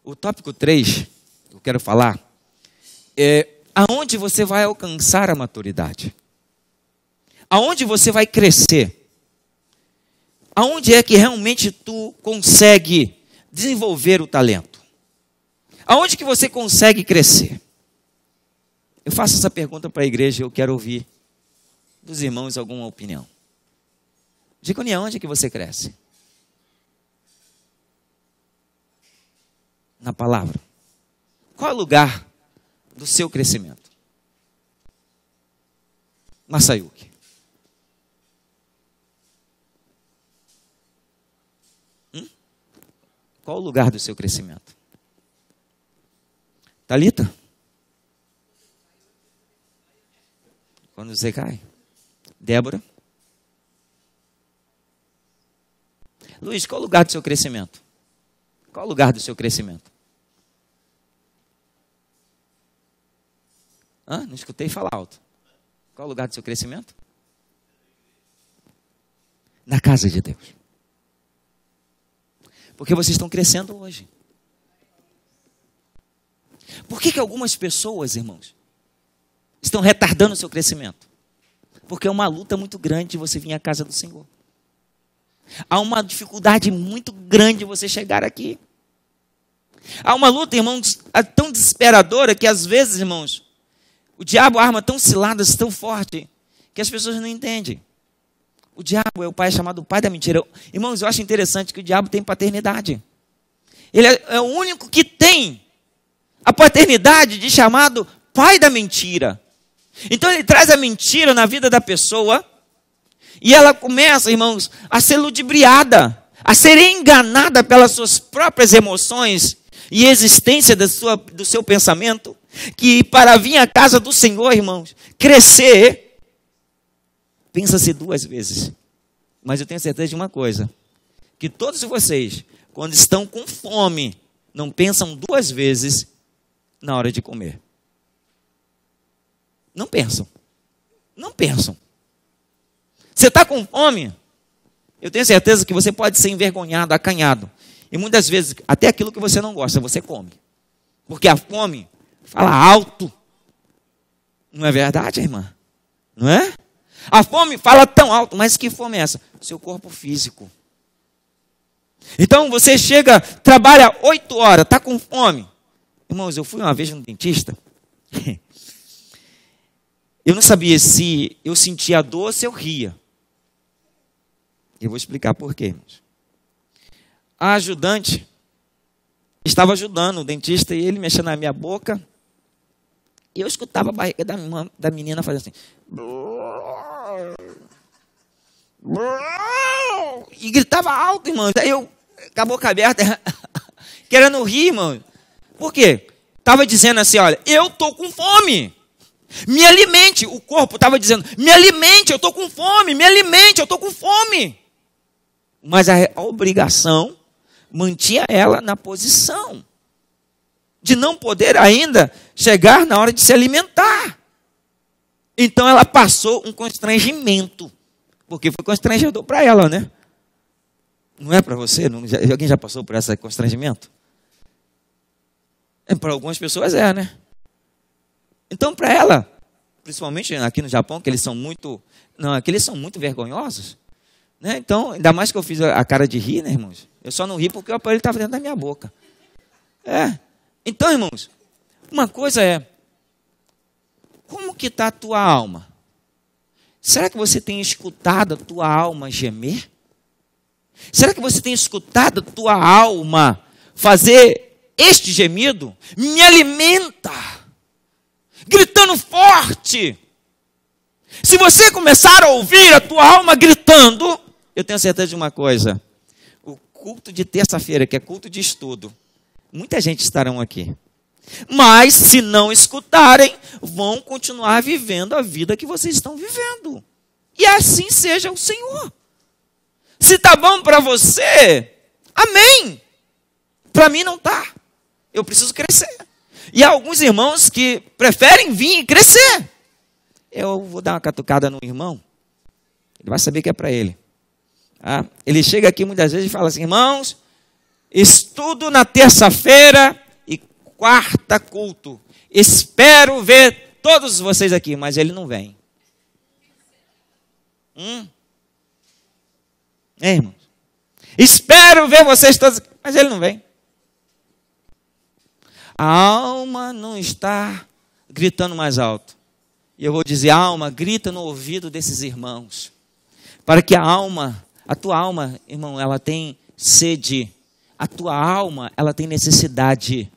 O tópico 3, que eu quero falar, é aonde você vai alcançar a maturidade. Aonde você vai crescer. Aonde é que realmente tu consegue desenvolver o talento? Aonde que você consegue crescer? Eu faço essa pergunta para a igreja e eu quero ouvir dos irmãos alguma opinião. Diga-me, aonde é que você cresce? Na palavra. Qual é o lugar do seu crescimento? Masayuki. Qual o lugar do seu crescimento? Thalita? Quando você cai? Débora? Luiz, qual o lugar do seu crescimento? Qual o lugar do seu crescimento? Não escutei falar alto. Qual o lugar do seu crescimento? Na casa de Deus. Porque vocês estão crescendo hoje. Por que algumas pessoas, irmãos, estão retardando o seu crescimento? Porque é uma luta muito grande de você vir à casa do Senhor. Há uma dificuldade muito grande de você chegar aqui. Há uma luta, irmãos, tão desesperadora que às vezes, irmãos, o diabo arma tão ciladas, tão forte, que as pessoas não entendem. O diabo é o pai chamado pai da mentira. Irmãos, eu acho interessante que o diabo tem paternidade. Ele é o único que tem a paternidade de chamado pai da mentira. Então ele traz a mentira na vida da pessoa e ela começa, irmãos, a ser ludibriada, a ser enganada pelas suas próprias emoções e existência do seu pensamento, que para vir à casa do Senhor, irmãos, crescer, pensa-se 2 vezes. Mas eu tenho certeza de uma coisa, que todos vocês, quando estão com fome, não pensam 2 vezes na hora de comer. Não pensam. Não pensam. Você está com fome? Eu tenho certeza que você pode ser envergonhado, acanhado. E muitas vezes, até aquilo que você não gosta, você come. Porque a fome fala alto. Não é verdade, irmã? Não é? A fome fala tão alto, mas que fome é essa? Seu corpo físico. Então você chega, trabalha 8 horas, está com fome. Irmãos, eu fui uma vez no dentista. Eu não sabia se eu sentia dor ou se eu ria. Eu vou explicar por quê, irmãos. A ajudante estava ajudando o dentista e ele mexendo na minha boca. E eu escutava a barriga da menina fazendo assim. E gritava alto, irmão. Daí eu, com a boca aberta, querendo rir, irmão. Por quê? Estava dizendo assim, olha, eu estou com fome. Me alimente. O corpo estava dizendo, me alimente, eu estou com fome. Me alimente, eu estou com fome. Mas a obrigação mantinha ela na posição de não poder ainda chegar na hora de se alimentar. Então ela passou um constrangimento, porque foi constrangedor para ela, né? Não é para você? Alguém já passou por esse constrangimento? Para algumas pessoas né? Então para ela, principalmente aqui no Japão, que eles são muito, eles são muito vergonhosos, né? Então, ainda mais que eu fiz a cara de rir, né, irmãos? Eu só não ri porque o aparelho estava dentro da minha boca. Então, irmãos, uma coisa é, como que está a tua alma? Será que você tem escutado a tua alma gemer? Será que você tem escutado a tua alma fazer este gemido? Me alimenta, gritando forte. Se você começar a ouvir a tua alma gritando, eu tenho certeza de uma coisa: o culto de terça-feira, que é culto de estudo, muita gente estarão aqui. Mas, se não escutarem, vão continuar vivendo a vida que vocês estão vivendo. E assim seja o Senhor. Se está bom para você, amém. Para mim não está. Eu preciso crescer. E há alguns irmãos que preferem vir e crescer. Eu vou dar uma catucada no irmão, ele vai saber que é para ele. Ele chega aqui muitas vezes e fala assim: irmãos, estudo na terça-feira e quarta culto. Espero ver todos vocês aqui, mas ele não vem. Irmãos? Espero ver vocês todos, mas ele não vem. A alma não está gritando mais alto. E eu vou dizer: alma, grita no ouvido desses irmãos. Para que a tua alma, irmão, ela tem sede. A tua alma, ela tem necessidade.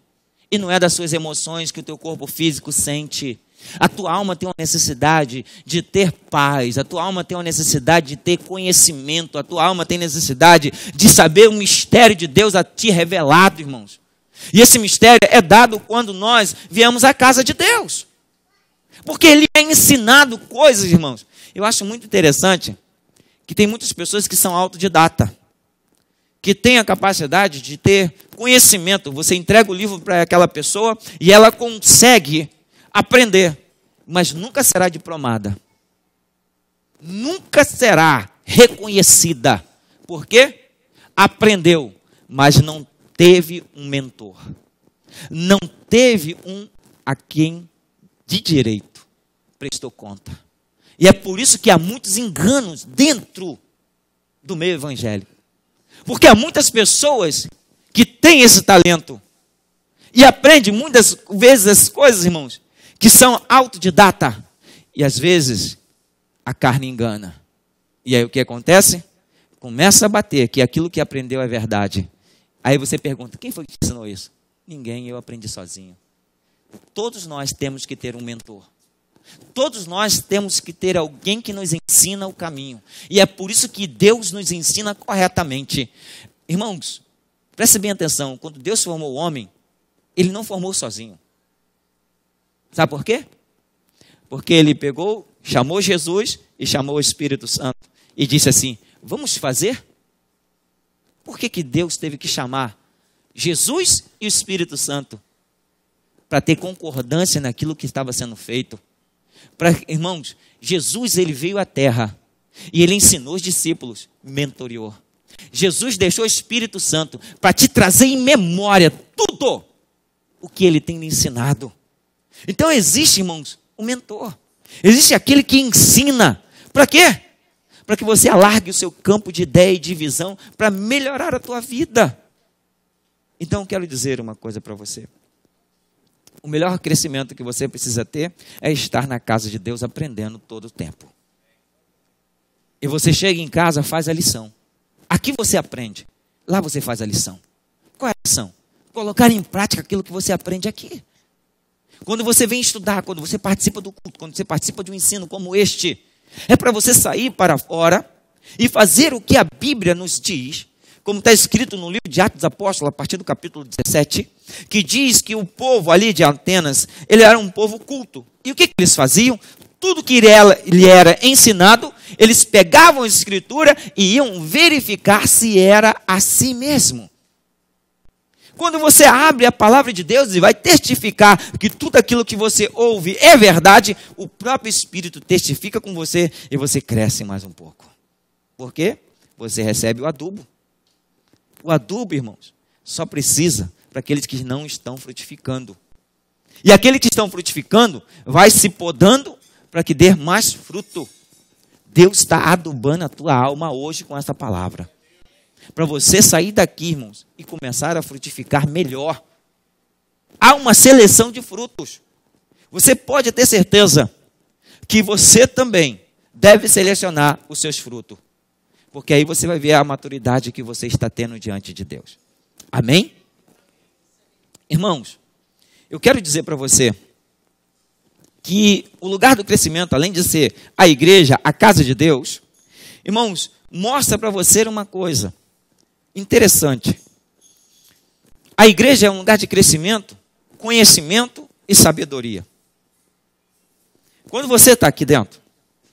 E não é das suas emoções que o teu corpo físico sente. A tua alma tem uma necessidade de ter paz. A tua alma tem uma necessidade de ter conhecimento. A tua alma tem necessidade de saber o mistério de Deus a ti revelado, irmãos. E esse mistério é dado quando nós viemos à casa de Deus. Porque Ele é ensinado coisas, irmãos. Eu acho muito interessante que tem muitas pessoas que são autodidata, que têm a capacidade de ter conhecimento. Você entrega o livro para aquela pessoa e ela consegue aprender, mas nunca será diplomada. Nunca será reconhecida. Por quê? Aprendeu, mas não teve um mentor. Não teve um a quem de direito prestou conta. E é por isso que há muitos enganos dentro do meio evangélico. Porque há muitas pessoas que têm esse talento e aprendem muitas vezes as coisas, irmãos, que são autodidata. E às vezes a carne engana. E aí o que acontece? Começa a bater que aquilo que aprendeu é verdade. Aí você pergunta: quem foi que te ensinou isso? Ninguém, eu aprendi sozinho. Todos nós temos que ter um mentor. Todos nós temos que ter alguém que nos ensina o caminho. E é por isso que Deus nos ensina corretamente. Irmãos, preste bem atenção. Quando Deus formou o homem, Ele não formou sozinho. Sabe por quê? Porque Ele pegou, chamou Jesus e chamou o Espírito Santo. E disse assim: vamos fazer? Por que Deus teve que chamar Jesus e o Espírito Santo? Para ter concordância naquilo que estava sendo feito. Irmãos, Jesus, ele veio à terra e ele ensinou os discípulos, mentoreou. Jesus deixou o Espírito Santo para te trazer em memória tudo o que ele tem lhe ensinado. Então existe, irmãos, um mentor. Existe aquele que ensina. Para quê? Para que você alargue o seu campo de ideia e de visão para melhorar a tua vida. Então eu quero dizer uma coisa para você. O melhor crescimento que você precisa ter é estar na casa de Deus aprendendo todo o tempo. E você chega em casa, faz a lição. Aqui você aprende, lá você faz a lição. Qual é a lição? Colocar em prática aquilo que você aprende aqui. Quando você vem estudar, quando você participa do culto, quando você participa de um ensino como este, é para você sair para fora e fazer o que a Bíblia nos diz, como está escrito no livro de Atos dos Apóstolos, a partir do capítulo 17, que diz que o povo ali de Atenas, ele era um povo culto. E o que eles faziam? Tudo que lhe era ensinado, eles pegavam a escritura e iam verificar se era assim mesmo. Quando você abre a palavra de Deus e vai testificar que tudo aquilo que você ouve é verdade, o próprio Espírito testifica com você e você cresce mais um pouco. Por quê? Você recebe o adubo. O adubo, irmãos, só precisa para aqueles que não estão frutificando. E aqueles que estão frutificando vai se podando para que dê mais fruto. Deus está adubando a tua alma hoje com essa palavra. Para você sair daqui, irmãos, e começar a frutificar melhor. Há uma seleção de frutos. Você pode ter certeza que você também deve selecionar os seus frutos. Porque aí você vai ver a maturidade que você está tendo diante de Deus. Amém? Irmãos, eu quero dizer para você que o lugar do crescimento, além de ser a igreja, a casa de Deus, irmãos, mostra para você uma coisa interessante. A igreja é um lugar de crescimento, conhecimento e sabedoria. Quando você está aqui dentro,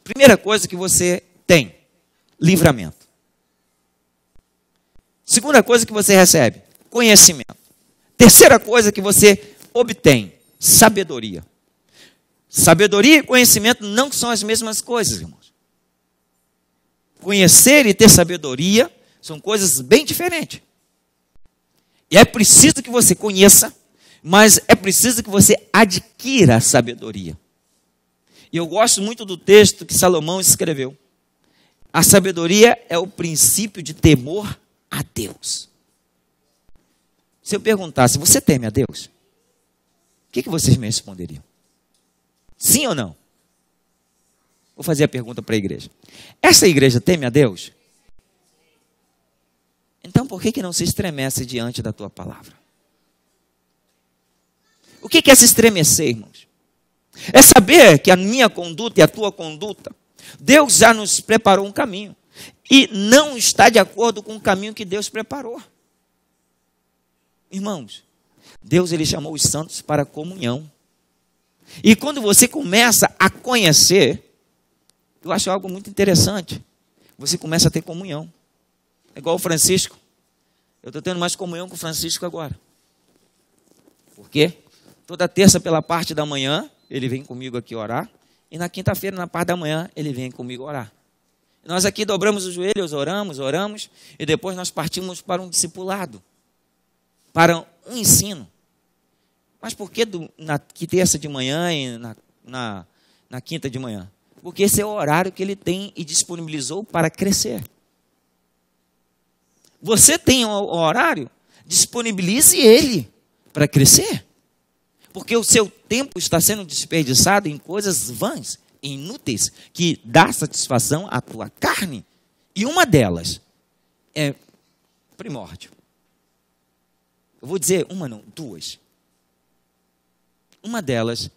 primeira coisa que você tem, livramento. Segunda coisa que você recebe, conhecimento. Terceira coisa que você obtém, sabedoria. Sabedoria e conhecimento não são as mesmas coisas, irmãos. Conhecer e ter sabedoria são coisas bem diferentes. E é preciso que você conheça, mas é preciso que você adquira a sabedoria. E eu gosto muito do texto que Salomão escreveu. A sabedoria é o princípio de temor a Deus. Se eu perguntasse, você teme a Deus? O que vocês me responderiam? Sim ou não? Vou fazer a pergunta para a igreja. Essa igreja teme a Deus? Então por que não se estremece diante da tua palavra? O que é se estremecer, irmãos? É saber que a minha conduta e a tua conduta, Deus já nos preparou um caminho. E não está de acordo com o caminho que Deus preparou. Irmãos, Deus ele chamou os santos para a comunhão. E quando você começa a conhecer, eu acho algo muito interessante. Você começa a ter comunhão. É igual o Francisco. Eu estou tendo mais comunhão com o Francisco agora. Por quê? Toda terça pela parte da manhã, ele vem comigo aqui orar. E na quinta-feira, na parte da manhã, ele vem comigo orar. Nós aqui dobramos os joelhos, oramos. E depois nós partimos para um discipulado. Para um ensino. Mas por que na terça de manhã e na quinta de manhã? Porque esse é o horário que ele tem e disponibilizou para crescer. Você tem um horário, disponibilize ele para crescer. Porque o seu tempo está sendo desperdiçado em coisas vãs, inúteis, que dá satisfação à tua carne. E uma delas é primórdio. Eu vou dizer uma não, duas. Uma delas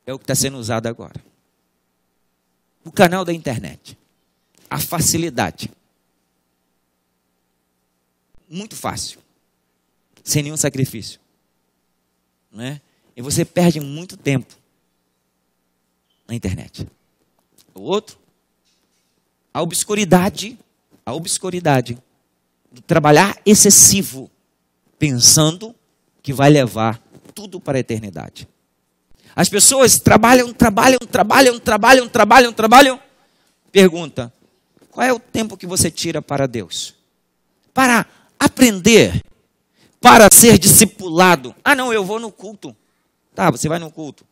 é o que está sendo usado agora. O canal da internet. A facilidade. Muito fácil. Sem nenhum sacrifício. Não é? E você perde muito tempo na internet. O outro, a obscuridade do trabalhar excessivo, pensando que vai levar tudo para a eternidade. As pessoas trabalham. Pergunta, qual é o tempo que você tira para Deus? Para aprender, para ser discipulado. Ah, não, eu vou no culto. Tá, você vai no culto.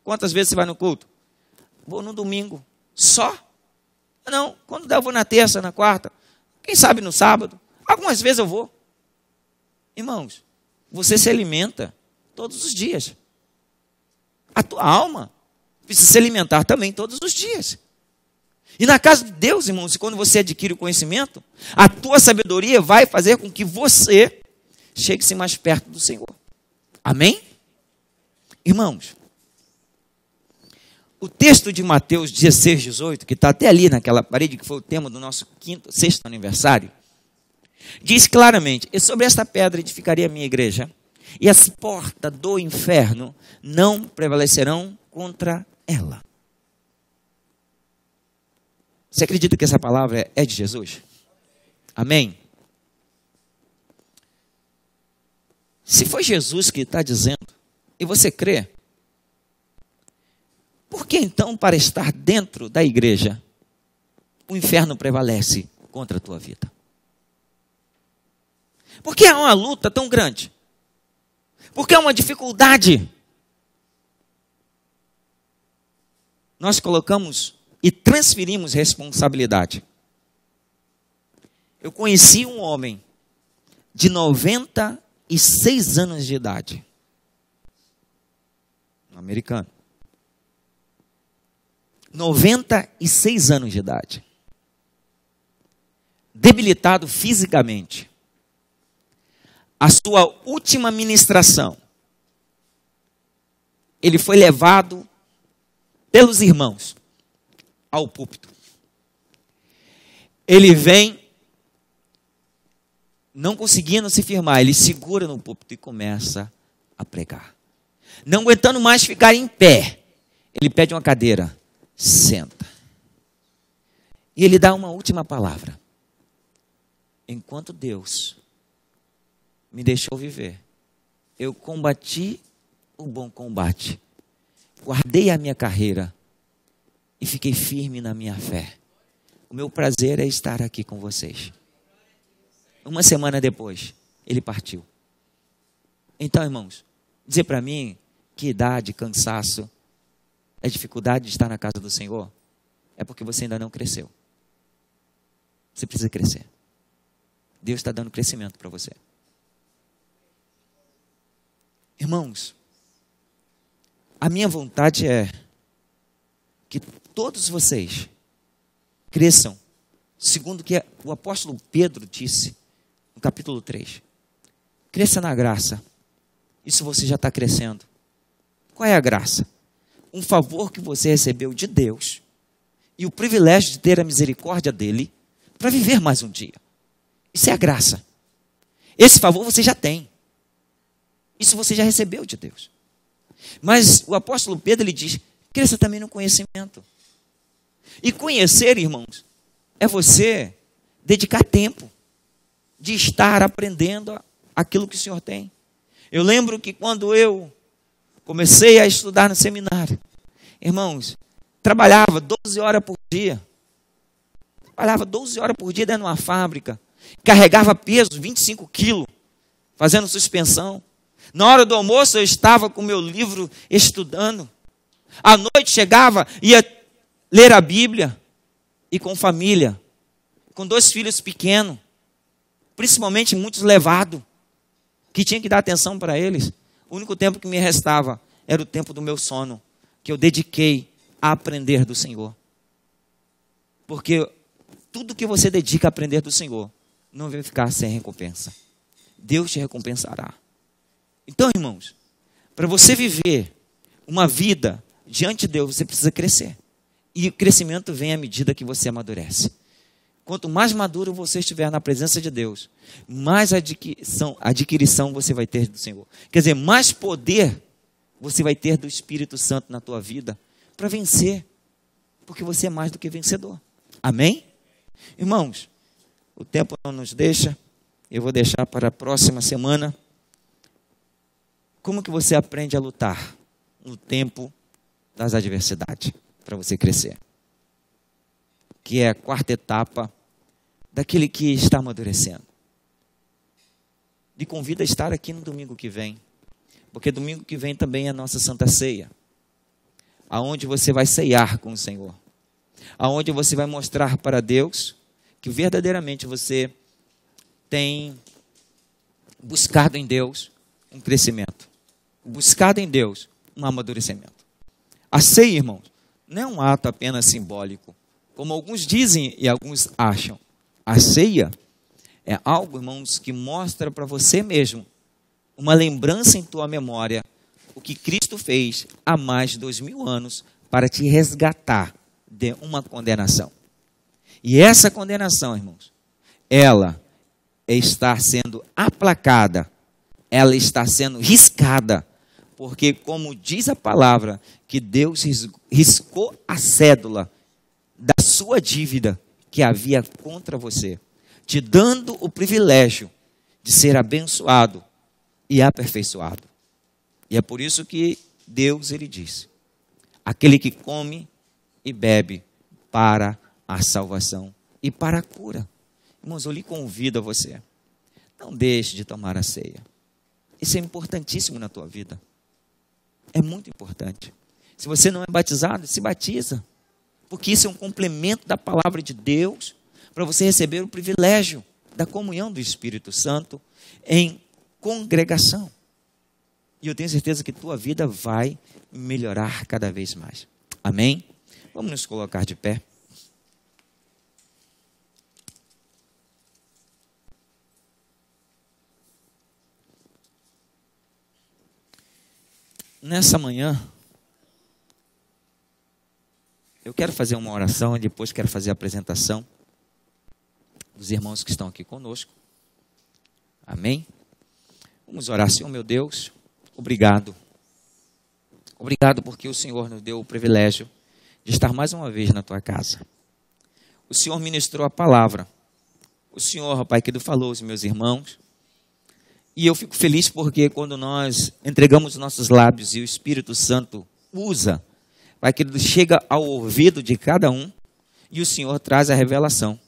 Quantas vezes você vai no culto? Vou no domingo. Só? Não, quando der eu vou na terça, na quarta. Quem sabe no sábado. Algumas vezes eu vou. Irmãos, você se alimenta todos os dias. A tua alma precisa se alimentar também todos os dias. E na casa de Deus, irmãos, quando você adquire o conhecimento, a tua sabedoria vai fazer com que você chegue-se mais perto do Senhor. Amém? Irmãos, o texto de Mateus 16, 18, que está até ali naquela parede, que foi o tema do nosso sexto aniversário, diz claramente, e sobre esta pedra edificaria a minha igreja, e as portas do inferno não prevalecerão contra ela. Você acredita que essa palavra é de Jesus? Amém? Se foi Jesus que está dizendo, e você crê, por que então, para estar dentro da igreja, o inferno prevalece contra a tua vida? Por que há uma luta tão grande? Por que há uma dificuldade? Nós colocamos e transferimos responsabilidade. Eu conheci um homem de 96 anos de idade. Um americano. 96 anos de idade. debilitado fisicamente, a sua última ministração, ele foi levado pelos irmãos ao púlpito. Ele vem, não conseguindo se firmar, ele segura no púlpito e começa a pregar. Não aguentando mais ficar em pé, ele pede uma cadeira, senta. E ele dá uma última palavra. Enquanto Deus me deixou viver, eu combati o bom combate, guardei a minha carreira e fiquei firme na minha fé. O meu prazer é estar aqui com vocês. Uma semana depois, ele partiu. Então, irmãos, dizer para mim que idade, cansaço, é dificuldade de estar na casa do Senhor, é porque você ainda não cresceu. Você precisa crescer. Deus está dando crescimento para você. Irmãos, a minha vontade é que todos vocês cresçam, segundo o que o apóstolo Pedro disse no capítulo 3. Cresça na graça. Isso você já está crescendo. Qual é a graça? Um favor que você recebeu de Deus e o privilégio de ter a misericórdia dele para viver mais um dia. Isso é a graça. Esse favor você já tem. Isso você já recebeu de Deus. Mas o apóstolo Pedro, ele diz, cresça também no conhecimento. E conhecer, irmãos, é você dedicar tempo de estar aprendendo aquilo que o Senhor tem. Eu lembro que quando eu comecei a estudar no seminário, irmãos, trabalhava 12 horas por dia. Trabalhava 12 horas por dia dentro de uma fábrica. Carregava peso, 25 quilos, fazendo suspensão. Na hora do almoço eu estava com o meu livro estudando. À noite chegava, ia ler a Bíblia. E com família, com 2 filhos pequenos, principalmente muitos levados, que tinha que dar atenção para eles. O único tempo que me restava era o tempo do meu sono, que eu dediquei a aprender do Senhor. Porque tudo que você dedica a aprender do Senhor, não vai ficar sem recompensa. Deus te recompensará. Então, irmãos, para você viver uma vida diante de Deus, você precisa crescer. E o crescimento vem à medida que você amadurece. Quanto mais maduro você estiver na presença de Deus, mais adquirição você vai ter do Senhor. Quer dizer, mais poder você vai ter do Espírito Santo na tua vida para vencer. Porque você é mais do que vencedor. Amém? Irmãos, o tempo não nos deixa. Eu vou deixar para a próxima semana. Como que você aprende a lutar no tempo das adversidades para você crescer? Que é a 4ª etapa daquele que está amadurecendo. Me convida a estar aqui no domingo que vem, porque domingo que vem também é a nossa Santa Ceia, aonde você vai ceiar com o Senhor, aonde você vai mostrar para Deus que verdadeiramente você tem buscado em Deus um crescimento, buscado em Deus um amadurecimento. A ceia, irmãos, não é um ato apenas simbólico, como alguns dizem e alguns acham. A ceia é algo, irmãos, que mostra para você mesmo uma lembrança em tua memória o que Cristo fez há mais de 2000 anos para te resgatar de uma condenação. E essa condenação, irmãos, ela está sendo aplacada, ela está sendo riscada, porque como diz a palavra, que Deus riscou a cédula da sua dívida que havia contra você, te dando o privilégio de ser abençoado e aperfeiçoado. E é por isso que Deus, ele diz, aquele que come e bebe para a salvação e para a cura. Irmãos, eu lhe convido a você, não deixe de tomar a ceia. Isso é importantíssimo na tua vida. É muito importante. Se você não é batizado, se batiza. Porque isso é um complemento da palavra de Deus para você receber o privilégio da comunhão do Espírito Santo em congregação. E eu tenho certeza que tua vida vai melhorar cada vez mais. Amém? Vamos nos colocar de pé. nessa manhã, eu quero fazer uma oração e depois quero fazer a apresentação dos irmãos que estão aqui conosco. Amém? Vamos orar. Senhor meu Deus, obrigado. Obrigado porque o Senhor nos deu o privilégio de estar mais uma vez na tua casa. O Senhor ministrou a palavra. O Senhor, Pai querido, falou aos meus irmãos. E eu fico feliz porque quando nós entregamos os nossos lábios e o Espírito Santo usa, Pai querido, chega ao ouvido de cada um e o Senhor traz a revelação.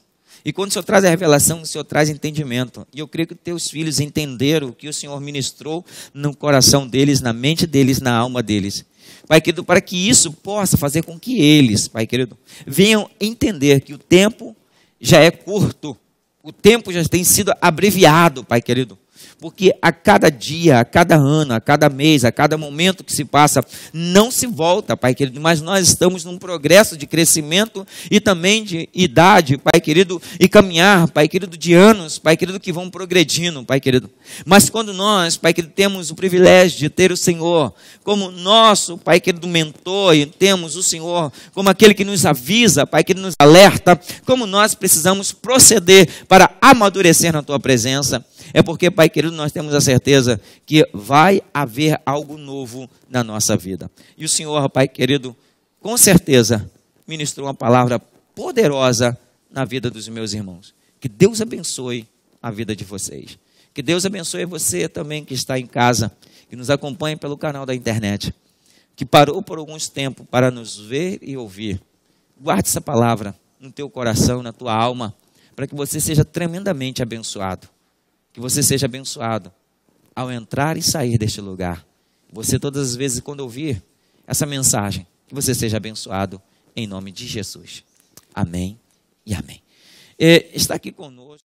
E quando o Senhor traz a revelação, o Senhor traz entendimento. E eu creio que teus filhos entenderam o que o Senhor ministrou no coração deles, na mente deles, na alma deles. Pai querido, para que isso possa fazer com que eles, Pai querido, venham entender que o tempo já é curto. O tempo já tem sido abreviado, Pai querido. Porque a cada dia, a cada ano, a cada mês, a cada momento que se passa, não se volta, Pai querido, mas nós estamos num progresso de crescimento e também de idade, Pai querido, e caminhar, Pai querido, de anos, Pai querido, que vão progredindo, Pai querido. Mas quando nós, Pai querido, temos o privilégio de ter o Senhor como nosso, Pai querido, mentor, e temos o Senhor como aquele que nos avisa, Pai querido, nos alerta, como nós precisamos proceder para amadurecer na Tua presença, é porque, Pai querido, nós temos a certeza que vai haver algo novo na nossa vida. E o Senhor, Pai querido, com certeza ministrou uma palavra poderosa na vida dos meus irmãos. Que Deus abençoe a vida de vocês. Que Deus abençoe você também que está em casa, que nos acompanha pelo canal da internet, que parou por alguns tempos para nos ver e ouvir. Guarde essa palavra no teu coração, na tua alma, para que você seja tremendamente abençoado. Que você seja abençoado ao entrar e sair deste lugar. Você todas as vezes quando ouvir essa mensagem, que você seja abençoado em nome de Jesus. Amém e amém. Está aqui conosco.